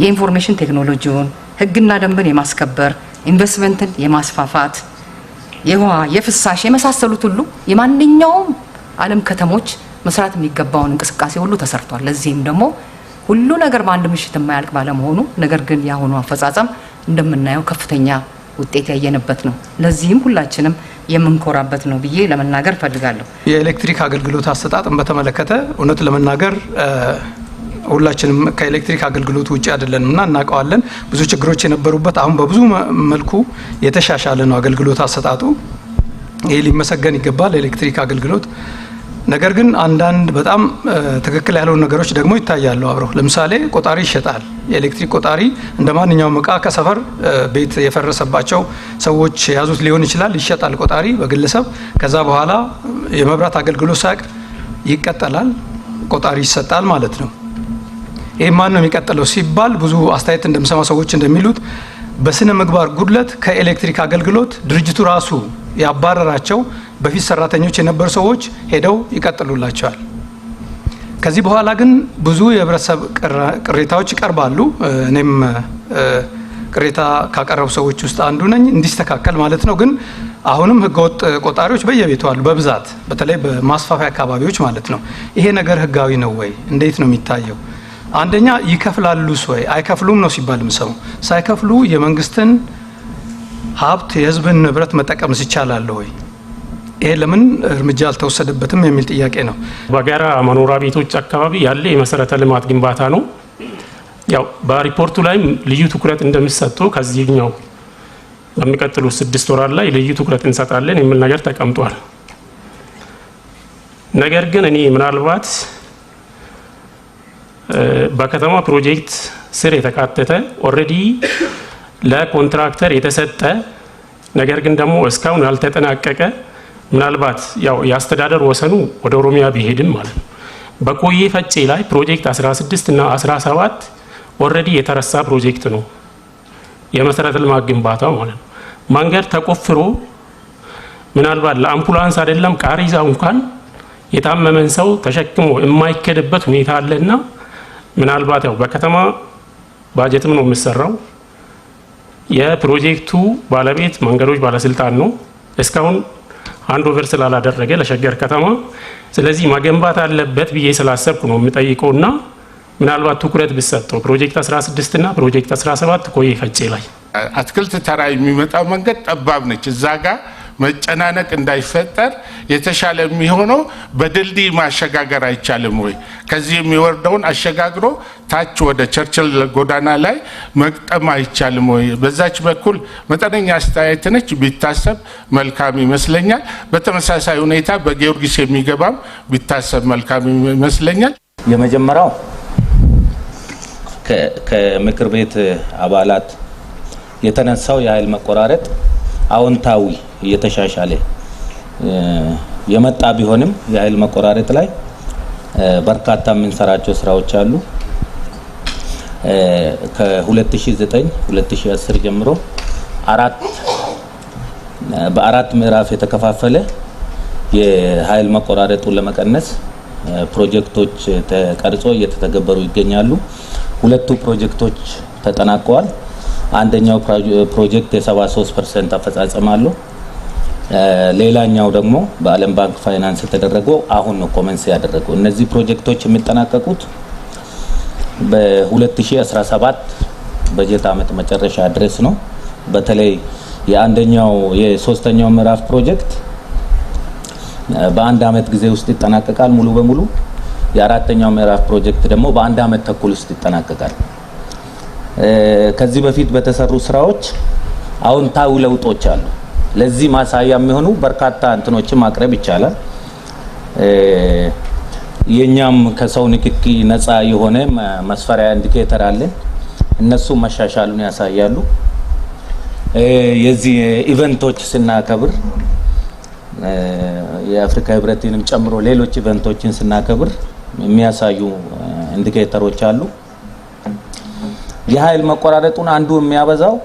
G: የኢንፎርሜሽን ቴክኖሎጂውን፣ ህግና ደንብን የማስከበር ኢንቨስትመንትን የማስፋፋት የውሃ የፍሳሽ የመሳሰሉት ሁሉ የማንኛውም ዓለም ከተሞች መስራት የሚገባውን እንቅስቃሴ ሁሉ ተሰርቷል። ለዚህም ደግሞ ሁሉ ነገር በአንድ ምሽት የማያልቅ ባለመሆኑ ነገር ግን ያሁኑ አፈጻጸም እንደምናየው ከፍተኛ ውጤት ያየንበት ነው። ለዚህም ሁላችንም የምንኮራበት ነው ብዬ ለመናገር ፈልጋለሁ።
E: የኤሌክትሪክ አገልግሎት አሰጣጥን በተመለከተ እውነት ለመናገር ሁላችንም ከኤሌክትሪክ አገልግሎት ውጪ አይደለንምና እናውቀዋለን። ብዙ ችግሮች የነበሩበት አሁን በብዙ መልኩ የተሻሻለ ነው አገልግሎት አሰጣጡ። ይሄ ሊመሰገን ይገባል ኤሌክትሪክ አገልግሎት። ነገር ግን አንዳንድ በጣም ትክክል ያልሆኑ ነገሮች ደግሞ ይታያሉ አብረው። ለምሳሌ ቆጣሪ ይሸጣል። የኤሌክትሪክ ቆጣሪ እንደ ማንኛውም እቃ ከሰፈር ቤት የፈረሰባቸው ሰዎች የያዙት ሊሆን ይችላል፣ ይሸጣል ቆጣሪ በግለሰብ። ከዛ በኋላ የመብራት አገልግሎት ሳያቅ ይቀጠላል፣ ቆጣሪ ይሰጣል ማለት ነው። ይህ ማን ነው የሚቀጥለው ሲባል ብዙ አስተያየት እንደምሰማ ሰዎች እንደሚሉት በስነ ምግባር ጉድለት ከኤሌክትሪክ አገልግሎት ድርጅቱ ራሱ ያባረራቸው በፊት ሰራተኞች የነበሩ ሰዎች ሄደው ይቀጥሉላቸዋል። ከዚህ በኋላ ግን ብዙ የህብረተሰብ ቅሬታዎች ይቀርባሉ። እኔም ቅሬታ ካቀረቡ ሰዎች ውስጥ አንዱ ነኝ፣ እንዲስተካከል ማለት ነው። ግን አሁንም ህገወጥ ቆጣሪዎች በየቤቱ አሉ በብዛት፣ በተለይ በማስፋፊያ አካባቢዎች ማለት ነው። ይሄ ነገር ህጋዊ ነው ወይ? እንዴት ነው የሚታየው? አንደኛ ይከፍላሉስ ወይ? አይከፍሉም ነው ሲባል የምሰማው። ሳይከፍሉ የመንግስትን ሀብት የህዝብን ንብረት መጠቀምስ ይቻላል ወይ? ይሄ ለምን እርምጃ አልተወሰደበትም የሚል ጥያቄ ነው።
J: በጋራ መኖሪያ ቤቶች አካባቢ ያለ የመሰረተ ልማት ግንባታ ነው። ያው በሪፖርቱ ላይም ልዩ ትኩረት እንደሚሰጠው ከዚህኛው በሚቀጥሉት 6 ወራት ላይ ልዩ ትኩረት እንሰጣለን የሚል ነገር ተቀምጧል። ነገር ግን እኔ ምናልባት በከተማ ፕሮጀክት ስር የተካተተ ኦልሬዲ ለኮንትራክተር የተሰጠ ነገር ግን ደግሞ እስካሁን ያልተጠናቀቀ ምናልባት ያው የአስተዳደር ወሰኑ ወደ ኦሮሚያ ቢሄድም ማለት ነው። በኮዬ ፈጬ ላይ ፕሮጀክት 16 እና 17 ኦልሬዲ የተረሳ ፕሮጀክት ነው የመሰረተ ልማት ግንባታ ማለት ነው። መንገድ ተቆፍሮ ምናልባት ለአምቡላንስ አይደለም ቃሪዛ እንኳን የታመመን ሰው ተሸክሞ የማይከድበት ሁኔታ አለና ምናልባት ያው በከተማ ባጀትም ነው የሚሰራው። የፕሮጀክቱ ባለቤት መንገዶች ባለስልጣን ነው እስካሁን አንድ ኦቨር ስላላደረገ ለሸገር ከተማ። ስለዚህ መገንባት አለበት ብዬ ስላሰብኩ ነው የምጠይቀውና ምናልባት ትኩረት ቢሰጠው ፕሮጀክት 16 እና ፕሮጀክት 17 ኮዬ ፈጬ ላይ
B: አትክልት ተራ የሚመጣው መንገድ ጠባብ ነች። እዛ ጋር መጨናነቅ እንዳይፈጠር የተሻለ የሚሆነው በድልድይ ማሸጋገር አይቻልም ወይ? ከዚህ የሚወርደውን አሸጋግሮ ታች ወደ ቸርችል ጎዳና ላይ መቅጠም አይቻልም ወይ? በዛች በኩል መጠነኛ አስተያየት ነች፣ ቢታሰብ መልካም ይመስለኛል። በተመሳሳይ ሁኔታ በጊዮርጊስ የሚገባም ቢታሰብ መልካም ይመስለኛል።
K: የመጀመሪያው ከምክር ቤት አባላት የተነሳው የኃይል መቆራረጥ አዎንታዊ እየተሻሻለ የመጣ ቢሆንም የኃይል መቆራረጥ ላይ በርካታ የምንሰራቸው ስራዎች አሉ። ከ2009 2010 ጀምሮ በአራት ምዕራፍ የተከፋፈለ የኃይል መቆራረጡን ለመቀነስ ፕሮጀክቶች ተቀርጾ እየተተገበሩ ይገኛሉ። ሁለቱ ፕሮጀክቶች ተጠናቀዋል። አንደኛው ፕሮጀክት የ73% አፈጻጸም አለው። ሌላኛው ደግሞ በዓለም ባንክ ፋይናንስ የተደረገው አሁን ነው ኮመንስ ያደረገው። እነዚህ ፕሮጀክቶች የሚጠናቀቁት በ2017 በጀት ዓመት መጨረሻ ድረስ ነው። በተለይ የሶስተኛው ምዕራፍ ፕሮጀክት በአንድ አመት ጊዜ ውስጥ ይጠናቀቃል ሙሉ በሙሉ። የአራተኛው ምዕራፍ ፕሮጀክት ደግሞ በአንድ አመት ተኩል ውስጥ ይጠናቀቃል። ከዚህ በፊት በተሰሩ ስራዎች አዎንታዊ ለውጦች አሉ። ለዚህ ማሳያ የሚሆኑ በርካታ እንትኖችን ማቅረብ ይቻላል። የኛም ከሰው ንክኪ ነፃ የሆነ መስፈሪያ ኢንዲኬተር አለ። እነሱ መሻሻሉን ያሳያሉ። የዚህ ኢቨንቶች ስናከብር የአፍሪካ ህብረትንም ጨምሮ ሌሎች ኢቨንቶችን ስናከብር የሚያሳዩ ኢንዲኬተሮች አሉ። የኃይል መቆራረጡን አንዱ የሚያበዛው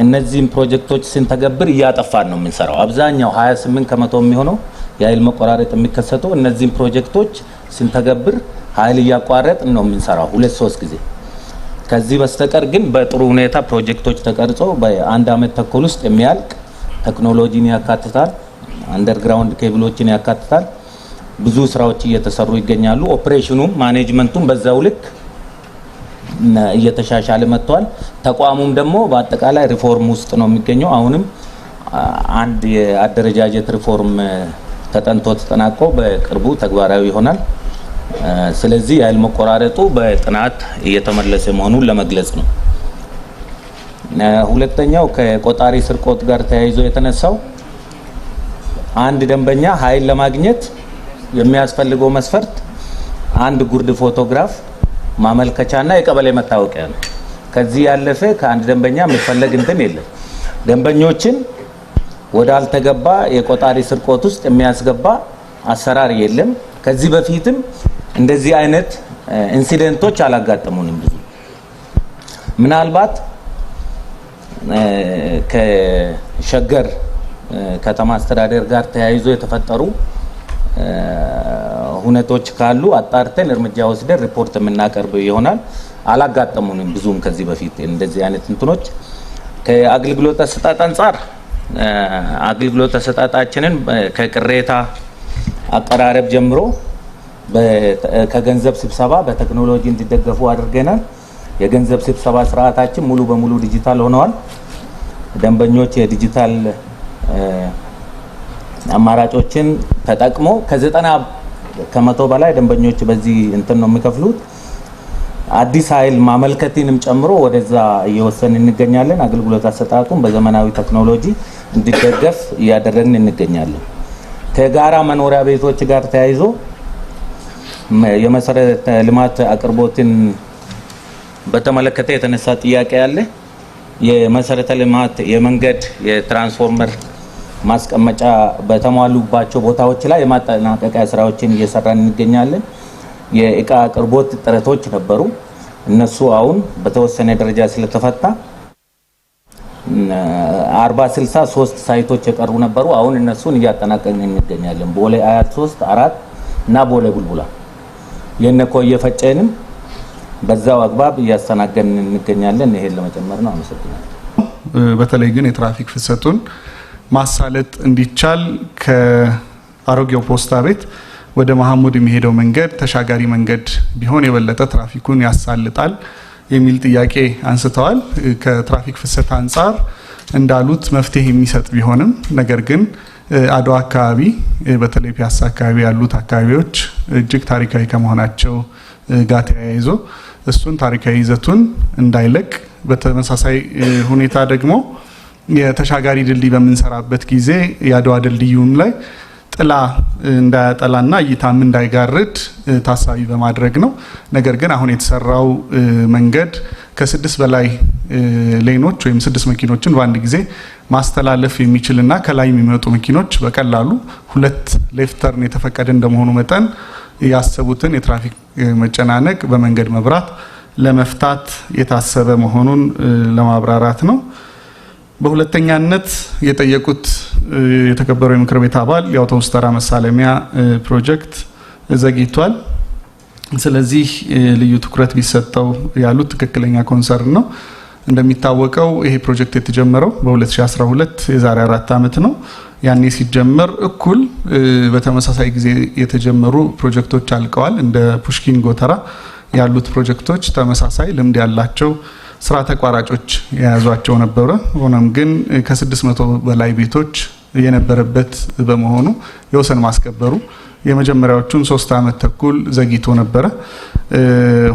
K: እነዚህን ፕሮጀክቶች ስንተገብር እያጠፋን ነው የምንሰራው። አብዛኛው 28% የሚሆነው የኃይል መቆራረጥ የሚከሰተው እነዚህን ፕሮጀክቶች ስንተገብር ኃይል እያቋረጥን ነው የምንሰራው 2-3 ጊዜ። ከዚህ በስተቀር ግን በጥሩ ሁኔታ ፕሮጀክቶች ተቀርጾ በአንድ አመት ተኩል ውስጥ የሚያልቅ ቴክኖሎጂን ያካትታል፣ አንደርግራውንድ ኬብሎችን ያካትታል። ብዙ ስራዎች እየተሰሩ ይገኛሉ። ኦፕሬሽኑም ማኔጅመንቱም በዛው ልክ እየተሻሻለ መጥቷል። ተቋሙም ደግሞ በአጠቃላይ ሪፎርም ውስጥ ነው የሚገኘው። አሁንም አንድ የአደረጃጀት ሪፎርም ተጠንቶ ተጠናቆ በቅርቡ ተግባራዊ ይሆናል። ስለዚህ የኃይል መቆራረጡ በጥናት እየተመለሰ መሆኑን ለመግለጽ ነው። ሁለተኛው ከቆጣሪ ስርቆት ጋር ተያይዞ የተነሳው አንድ ደንበኛ ኃይል ለማግኘት የሚያስፈልገው መስፈርት አንድ ጉርድ ፎቶግራፍ ማመልከቻና የቀበሌ መታወቂያ ነው። ከዚህ ያለፈ ከአንድ ደንበኛ የሚፈለግ እንትን የለም። ደንበኞችን ወደ አልተገባ የቆጣሪ ስርቆት ውስጥ የሚያስገባ አሰራር የለም። ከዚህ በፊትም እንደዚህ አይነት ኢንሲደንቶች አላጋጠሙንም። ብዙ ምናልባት ከሸገር ከተማ አስተዳደር ጋር ተያይዞ የተፈጠሩ ሁነቶች ካሉ አጣርተን እርምጃ ወስደን ሪፖርት የምናቀርብ ይሆናል። አላጋጠሙንም ብዙም ከዚህ በፊት እንደዚህ አይነት እንትኖች። ከአገልግሎት አሰጣጥ አንጻር አገልግሎት አሰጣጣችንን ከቅሬታ አቀራረብ ጀምሮ ከገንዘብ ስብሰባ በቴክኖሎጂ እንዲደገፉ አድርገናል። የገንዘብ ስብሰባ ስርዓታችን ሙሉ በሙሉ ዲጂታል ሆነዋል። ደንበኞች የዲጂታል አማራጮችን ተጠቅሞ ከ90% በላይ ደንበኞች በዚህ እንትን ነው የሚከፍሉት። አዲስ ኃይል ማመልከትንም ጨምሮ ወደዛ እየወሰን እንገኛለን። አገልግሎት አሰጣጡን በዘመናዊ ቴክኖሎጂ እንዲደገፍ እያደረግን እንገኛለን። ከጋራ መኖሪያ ቤቶች ጋር ተያይዞ የመሰረተ ልማት አቅርቦትን በተመለከተ የተነሳ ጥያቄ አለ። የመሰረተ ልማት የመንገድ የትራንስፎርመር ማስቀመጫ በተሟሉባቸው ቦታዎች ላይ የማጠናቀቂያ ስራዎችን እየሰራን እንገኛለን። የእቃ አቅርቦት ጥረቶች ነበሩ። እነሱ አሁን በተወሰነ ደረጃ ስለተፈታ 40-63 ሳይቶች የቀሩ ነበሩ። አሁን እነሱን እያጠናቀቅን እንገኛለን። ቦሌ አያት 3፣ 4 እና ቦሌ ቡልቡላ የነኮ እየፈጨንም በዛው አግባብ እያስተናገድን እንገኛለን። ይሄን ለመጨመር ነው። አመሰግናለሁ።
L: በተለይ ግን የትራፊክ ፍሰቱን ማሳለጥ እንዲቻል ከአሮጌው ፖስታ ቤት ወደ መሐሙድ የሚሄደው መንገድ ተሻጋሪ መንገድ ቢሆን የበለጠ ትራፊኩን ያሳልጣል የሚል ጥያቄ አንስተዋል። ከትራፊክ ፍሰት አንጻር እንዳሉት መፍትሄ የሚሰጥ ቢሆንም ነገር ግን አድዋ አካባቢ በተለይ ፒያሳ አካባቢ ያሉት አካባቢዎች እጅግ ታሪካዊ ከመሆናቸው ጋር ተያይዞ እሱን ታሪካዊ ይዘቱን እንዳይለቅ፣ በተመሳሳይ ሁኔታ ደግሞ የተሻጋሪ ድልድይ በምንሰራበት ጊዜ የአድዋ ድልድዩም ላይ ጥላ እንዳያጠላና እይታም እንዳይጋርድ ታሳቢ በማድረግ ነው። ነገር ግን አሁን የተሰራው መንገድ ከ6 በላይ ሌኖች ወይም 6 መኪኖችን በአንድ ጊዜ ማስተላለፍ የሚችልና ከላይ የሚመጡ መኪኖች በቀላሉ 2 ሌፍት ተርን የተፈቀደ እንደመሆኑ መጠን ያሰቡትን የትራፊክ መጨናነቅ በመንገድ መብራት ለመፍታት የታሰበ መሆኑን ለማብራራት ነው። በሁለተኛነት የጠየቁት የተከበረው የምክር ቤት አባል የአውቶቡስ ተራ መሳለሚያ ፕሮጀክት ዘግይቷል፣ ስለዚህ ልዩ ትኩረት ቢሰጠው ያሉት ትክክለኛ ኮንሰርን ነው። እንደሚታወቀው ይሄ ፕሮጀክት የተጀመረው በ2012 የዛሬ 4 ዓመት ነው። ያኔ ሲጀመር እኩል በተመሳሳይ ጊዜ የተጀመሩ ፕሮጀክቶች አልቀዋል። እንደ ፑሽኪን ጎተራ ያሉት ፕሮጀክቶች ተመሳሳይ ልምድ ያላቸው ስራ ተቋራጮች የያዟቸው ነበረ። ሆኖም ግን ከ600 በላይ ቤቶች የነበረበት በመሆኑ የወሰን ማስከበሩ የመጀመሪያዎቹን 3 ዓመት ተኩል ዘግይቶ ነበረ።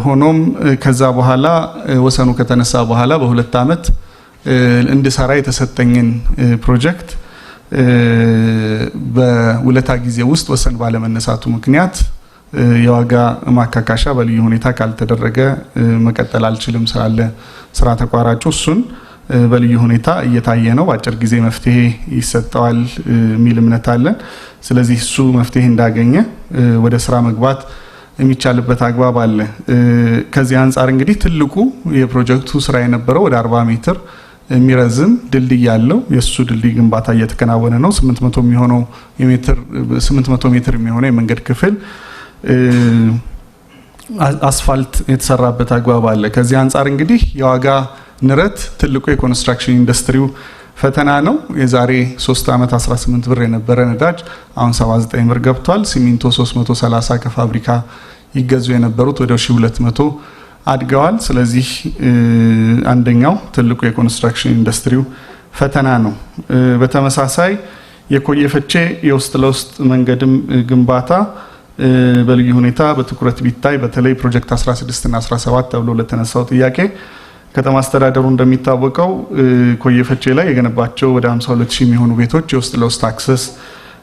L: ሆኖም ከዛ በኋላ ወሰኑ ከተነሳ በኋላ በ2 ዓመት እንድሰራ የተሰጠኝን ፕሮጀክት በውለታ ጊዜ ውስጥ ወሰን ባለመነሳቱ ምክንያት የዋጋ ማካካሻ በልዩ ሁኔታ ካልተደረገ መቀጠል አልችልም ስላለ ስራ ተቋራጩ እሱን በልዩ ሁኔታ እየታየ ነው። በአጭር ጊዜ መፍትሄ ይሰጠዋል የሚል እምነት አለን። ስለዚህ እሱ መፍትሄ እንዳገኘ ወደ ስራ መግባት የሚቻልበት አግባብ አለ። ከዚህ አንጻር እንግዲህ ትልቁ የፕሮጀክቱ ስራ የነበረው ወደ 40 ሜትር የሚረዝም ድልድይ ያለው የሱ ድልድይ ግንባታ እየተከናወነ ነው። 800 ሜትር የሚሆነው የመንገድ ክፍል አስፋልት የተሰራበት አግባብ አለ። ከዚህ አንጻር እንግዲህ የዋጋ ንረት ትልቁ የኮንስትራክሽን ኢንዱስትሪው ፈተና ነው። የዛሬ 3 ዓመት 18 ብር የነበረ ነዳጅ አሁን 79 ብር ገብቷል። ሲሚንቶ 330 ከፋብሪካ ይገዙ የነበሩት ወደ 1200 አድገዋል። ስለዚህ አንደኛው ትልቁ የኮንስትራክሽን ኢንዱስትሪው ፈተና ነው። በተመሳሳይ የኮየ ፈቼ የውስጥ ለውስጥ መንገድም ግንባታ በልዩ ሁኔታ በትኩረት ቢታይ በተለይ ፕሮጀክት 16 እና 17 ተብሎ ለተነሳው ጥያቄ ከተማ አስተዳደሩ እንደሚታወቀው ኮየ ፈቼ ላይ የገነባቸው ወደ 52000 የሚሆኑ ቤቶች የውስጥ ለውስጥ አክሰስ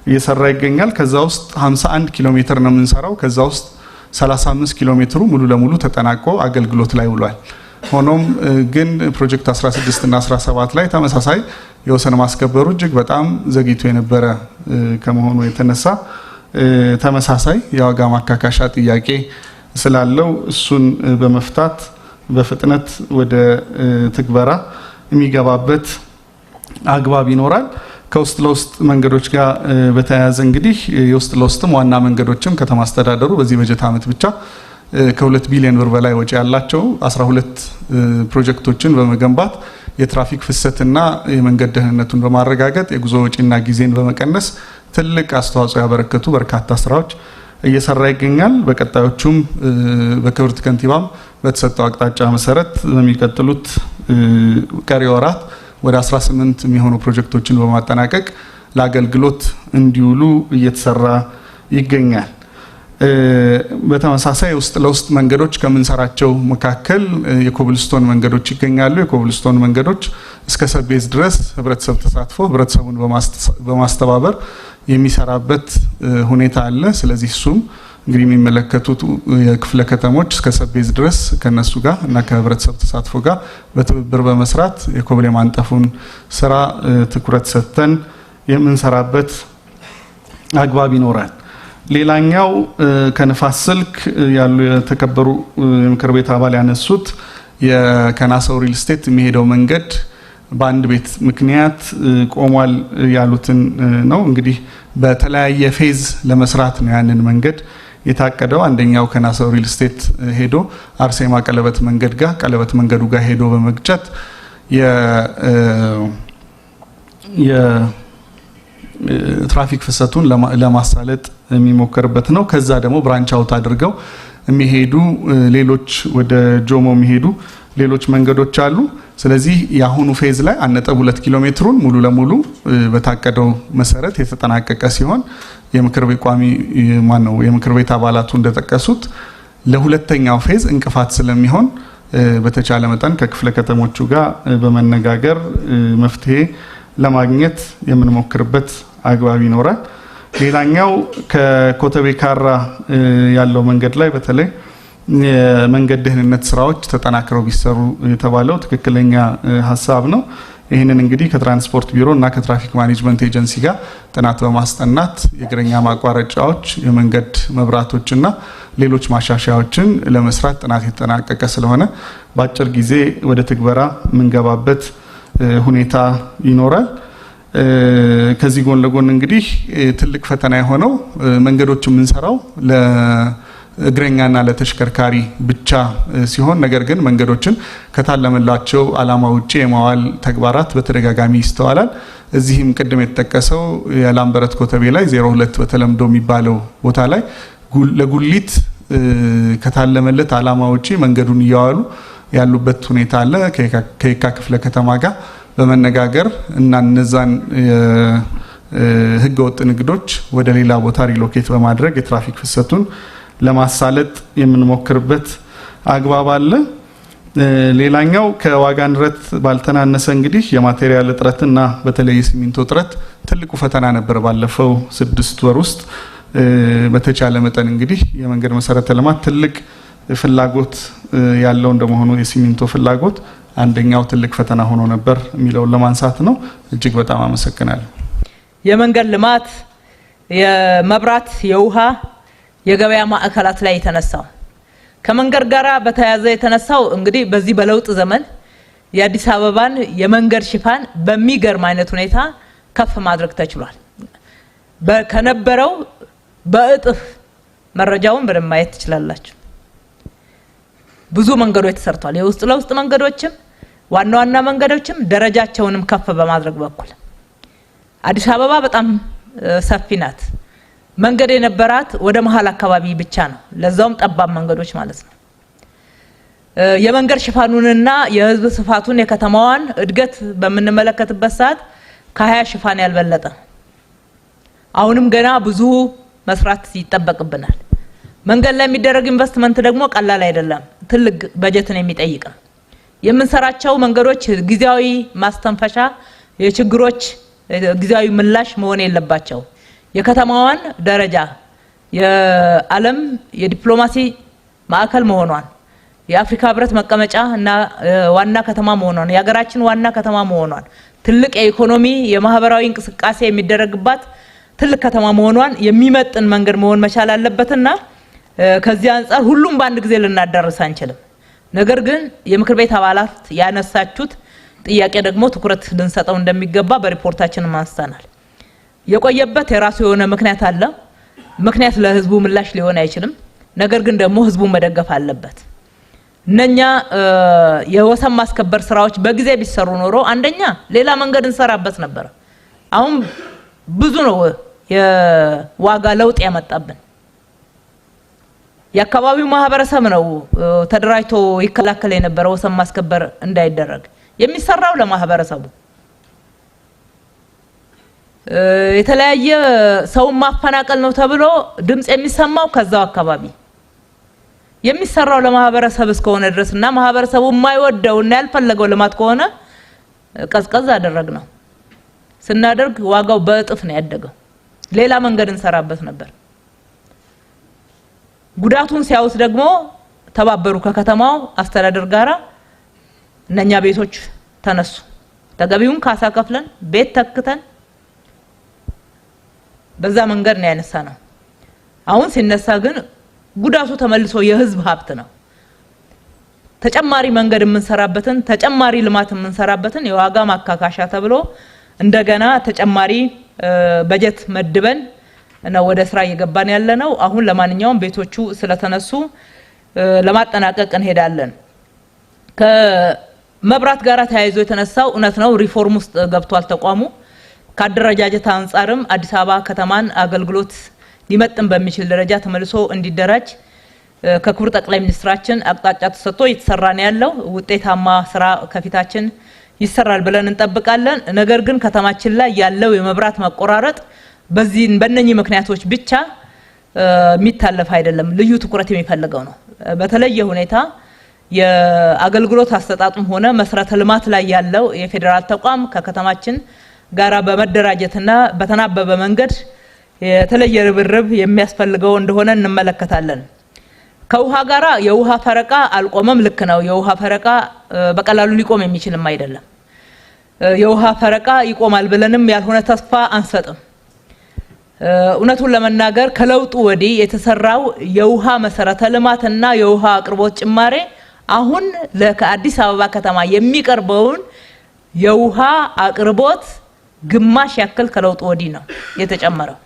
L: እየሰራ ይገኛል። ከዛ ውስጥ 51 ኪሎ ሜትር ነው የምንሰራው። ከዛ ውስጥ 35 ኪሎ ሜትሩ ሙሉ ለሙሉ ተጠናቆ አገልግሎት ላይ ውሏል። ሆኖም ግን ፕሮጀክት 16 እና 17 ላይ ተመሳሳይ የወሰን ማስከበሩ እጅግ በጣም ዘግይቶ የነበረ ከመሆኑ የተነሳ ተመሳሳይ የዋጋ ማካካሻ ጥያቄ ስላለው እሱን በመፍታት በፍጥነት ወደ ትግበራ የሚገባበት አግባብ ይኖራል። ከውስጥ ለውስጥ መንገዶች ጋር በተያያዘ እንግዲህ የውስጥ ለውስጥም ዋና መንገዶችም ከተማ አስተዳደሩ በዚህ በጀት ዓመት ብቻ ከ2 ቢሊዮን ብር በላይ ወጪ ያላቸው 12 ፕሮጀክቶችን በመገንባት የትራፊክ ፍሰትና የመንገድ ደህንነቱን በማረጋገጥ የጉዞ ወጪና ጊዜን በመቀነስ ትልቅ አስተዋጽኦ ያበረከቱ በርካታ ስራዎች እየሰራ ይገኛል። በቀጣዮቹም በክብርት ከንቲባም በተሰጠው አቅጣጫ መሰረት በሚቀጥሉት ቀሪ ወራት ወደ 18 የሚሆኑ ፕሮጀክቶችን በማጠናቀቅ ለአገልግሎት እንዲውሉ እየተሰራ ይገኛል። በተመሳሳይ ውስጥ ለውስጥ መንገዶች ከምንሰራቸው መካከል የኮብልስቶን መንገዶች ይገኛሉ። የኮብልስቶን መንገዶች እስከ ሰቤዝ ድረስ ህብረተሰብ ተሳትፎ ህብረተሰቡን በማስተባበር የሚሰራበት ሁኔታ አለ። ስለዚህ እሱም እንግዲህ የሚመለከቱት የክፍለ ከተሞች እስከ ሰቤዝ ድረስ ከነሱ ጋር እና ከህብረተሰብ ተሳትፎ ጋር በትብብር በመስራት የኮብል ማንጠፉን ስራ ትኩረት ሰጥተን የምንሰራበት አግባብ ይኖራል። ሌላኛው ከንፋስ ስልክ ያሉ የተከበሩ የምክር ቤት አባል ያነሱት የከናሰው ሪል ስቴት የሚሄደው መንገድ በአንድ ቤት ምክንያት ቆሟል ያሉትን ነው። እንግዲህ በተለያየ ፌዝ ለመስራት ነው ያንን መንገድ የታቀደው። አንደኛው ከናሰው ሪል ስቴት ሄዶ አርሴማ ቀለበት መንገድ ጋር ቀለበት መንገዱ ጋር ሄዶ በመግጨት የትራፊክ ፍሰቱን ለማሳለጥ የሚሞከርበት ነው። ከዛ ደግሞ ብራንች አውት አድርገው የሚሄዱ ሌሎች ወደ ጆሞ የሚሄዱ ሌሎች መንገዶች አሉ። ስለዚህ የአሁኑ ፌዝ ላይ 1.2 ኪሎ ሜትሩን ሙሉ ለሙሉ በታቀደው መሰረት የተጠናቀቀ ሲሆን የምክር ቤት ቋሚ የምክር ቤት አባላቱ እንደጠቀሱት ለሁለተኛው ፌዝ እንቅፋት ስለሚሆን በተቻለ መጠን ከክፍለ ከተሞቹ ጋር በመነጋገር መፍትሄ ለማግኘት የምንሞክርበት አግባብ ይኖራል። ሌላኛው ከኮተቤ ካራ ያለው መንገድ ላይ በተለይ የመንገድ ደህንነት ስራዎች ተጠናክረው ቢሰሩ የተባለው ትክክለኛ ሀሳብ ነው። ይህንን እንግዲህ ከትራንስፖርት ቢሮ እና ከትራፊክ ማኔጅመንት ኤጀንሲ ጋር ጥናት በማስጠናት የእግረኛ ማቋረጫዎች፣ የመንገድ መብራቶችና ሌሎች ማሻሻያዎችን ለመስራት ጥናት የተጠናቀቀ ስለሆነ በአጭር ጊዜ ወደ ትግበራ የምንገባበት ሁኔታ ይኖራል። ከዚህ ጎን ለጎን እንግዲህ ትልቅ ፈተና የሆነው መንገዶች የምንሰራው ለእግረኛና ለተሽከርካሪ ብቻ ሲሆን ነገር ግን መንገዶችን ከታለመላቸው ዓላማ ውጪ የማዋል ተግባራት በተደጋጋሚ ይስተዋላል። እዚህም ቅድም የተጠቀሰው የላምበረት ኮተቤ ላይ 02 በተለምዶ የሚባለው ቦታ ላይ ለጉሊት ከታለመለት ዓላማ ውጪ መንገዱን እያዋሉ ያሉበት ሁኔታ አለ። ከየካ ክፍለ ከተማ ጋር በመነጋገር እና እነዛን ህገወጥ ንግዶች ወደ ሌላ ቦታ ሪሎኬት በማድረግ የትራፊክ ፍሰቱን ለማሳለጥ የምንሞክርበት አግባብ አለ። ሌላኛው ከዋጋ ንረት ባልተናነሰ እንግዲህ የማቴሪያል እጥረትና በተለይ የሲሚንቶ እጥረት ትልቁ ፈተና ነበር ባለፈው 6 ወር ውስጥ። በተቻለ መጠን እንግዲህ የመንገድ መሰረተ ልማት ትልቅ ፍላጎት ያለው እንደመሆኑ የሲሚንቶ ፍላጎት አንደኛው ትልቅ ፈተና ሆኖ ነበር የሚለውን ለማንሳት ነው። እጅግ በጣም አመሰግናለሁ።
C: የመንገድ ልማት፣ የመብራት፣ የውሃ፣ የገበያ ማዕከላት ላይ የተነሳው ከመንገድ ጋራ በተያያዘ የተነሳው እንግዲህ በዚህ በለውጥ ዘመን የአዲስ አበባን የመንገድ ሽፋን በሚገርም አይነት ሁኔታ ከፍ ማድረግ ተችሏል። ከነበረው በእጥፍ መረጃውን በደንብ ማየት ትችላላችሁ። ብዙ መንገዶች ተሰርቷል። የውስጥ ለውስጥ መንገዶችም ዋና ዋና መንገዶችም ደረጃቸውንም ከፍ በማድረግ በኩል አዲስ አበባ በጣም ሰፊ ናት። መንገድ የነበራት ወደ መሃል አካባቢ ብቻ ነው፣ ለዛውም ጠባብ መንገዶች ማለት ነው። የመንገድ ሽፋኑንና የህዝብ ስፋቱን የከተማዋን እድገት በምንመለከትበት ሰዓት ከ20 ሽፋን ያልበለጠ አሁንም ገና ብዙ መስራት ይጠበቅብናል። መንገድ ላይ የሚደረግ ኢንቨስትመንት ደግሞ ቀላል አይደለም፣ ትልቅ በጀትን የሚጠይቅ ነው። የምንሰራቸው መንገዶች ጊዜያዊ ማስተንፈሻ የችግሮች ጊዜያዊ ምላሽ መሆን የለባቸው። የከተማዋን ደረጃ የዓለም የዲፕሎማሲ ማዕከል መሆኗን የአፍሪካ ህብረት መቀመጫ እና ዋና ከተማ መሆኗን የሀገራችን ዋና ከተማ መሆኗን ትልቅ የኢኮኖሚ የማህበራዊ እንቅስቃሴ የሚደረግባት ትልቅ ከተማ መሆኗን የሚመጥን መንገድ መሆን መቻል አለበትና ከዚህ አንፃር ሁሉም በአንድ ጊዜ ልናዳርስ አንችልም። ነገር ግን የምክር ቤት አባላት ያነሳችሁት ጥያቄ ደግሞ ትኩረት ልንሰጠው እንደሚገባ በሪፖርታችን ማንስተናል። የቆየበት የራሱ የሆነ ምክንያት አለ። ምክንያት ለህዝቡ ምላሽ ሊሆን አይችልም። ነገር ግን ደግሞ ህዝቡ መደገፍ አለበት። እነኛ የወሰን ማስከበር ስራዎች በጊዜ ቢሰሩ ኖሮ አንደኛ ሌላ መንገድ እንሰራበት ነበር። አሁን ብዙ ነው የዋጋ ለውጥ ያመጣብን። የአካባቢው ማህበረሰብ ነው ተደራጅቶ ይከላከል የነበረው ወሰን ማስከበር እንዳይደረግ የሚሰራው ለማህበረሰቡ። የተለያየ ሰው ማፈናቀል ነው ተብሎ ድምጽ የሚሰማው ከዛው አካባቢ የሚሰራው ለማህበረሰብ እስከሆነ ድረስና ማህበረሰቡ የማይወደውና ያልፈለገው ልማት ከሆነ ቀዝቀዝ አደረግ ነው። ስናደርግ ዋጋው በእጥፍ ነው ያደገው። ሌላ መንገድ እንሰራበት ነበር። ጉዳቱን ሲያውስ ደግሞ ተባበሩ ከከተማው አስተዳደር ጋራ እነኛ ቤቶች ተነሱ። ተገቢውን ካሳ ከፍለን ቤት ተክተን በዛ መንገድ ነው ያነሳነው። አሁን ሲነሳ ግን ጉዳቱ ተመልሶ የህዝብ ሀብት ነው። ተጨማሪ መንገድ የምንሰራበትን ተጨማሪ ልማት የምንሰራበትን የዋጋ ማካካሻ ተብሎ እንደገና ተጨማሪ በጀት መድበን እና ወደ ስራ እየገባን ያለነው። አሁን ለማንኛውም ቤቶቹ ስለተነሱ ለማጠናቀቅ እንሄዳለን። ከመብራት ጋር ተያይዞ የተነሳው እውነት ነው፣ ሪፎርም ውስጥ ገብቷል ተቋሙ። ከአደረጃጀት አንፃርም አዲስ አበባ ከተማን አገልግሎት ሊመጥን በሚችል ደረጃ ተመልሶ እንዲደራጅ ከክቡር ጠቅላይ ሚኒስትራችን አቅጣጫ ተሰጥቶ እየተሰራ ነው ያለው። ውጤታማ ስራ ከፊታችን ይሰራል ብለን እንጠብቃለን። ነገር ግን ከተማችን ላይ ያለው የመብራት መቆራረጥ በእነኚህ ምክንያቶች ብቻ የሚታለፍ አይደለም፣ ልዩ ትኩረት የሚፈልገው ነው። በተለየ ሁኔታ የአገልግሎት አሰጣጡም ሆነ መሰረተ ልማት ላይ ያለው የፌዴራል ተቋም ከከተማችን ጋራ በመደራጀትና በተናበበ መንገድ የተለየ ርብርብ የሚያስፈልገው እንደሆነ እንመለከታለን። ከውሃ ጋራ የውሃ ፈረቃ አልቆመም። ልክ ነው። የውሃ ፈረቃ በቀላሉ ሊቆም የሚችልም አይደለም። የውሃ ፈረቃ ይቆማል ብለንም ያልሆነ ተስፋ አንሰጥም። እውነቱን ለመናገር ከለውጡ ወዲህ የተሰራው የውሃ መሰረተ ልማትና የውሃ አቅርቦት ጭማሬ አሁን ለአዲስ አበባ ከተማ የሚቀርበውን የውሃ አቅርቦት ግማሽ ያክል ከለውጡ ወዲህ ነው የተጨመረው።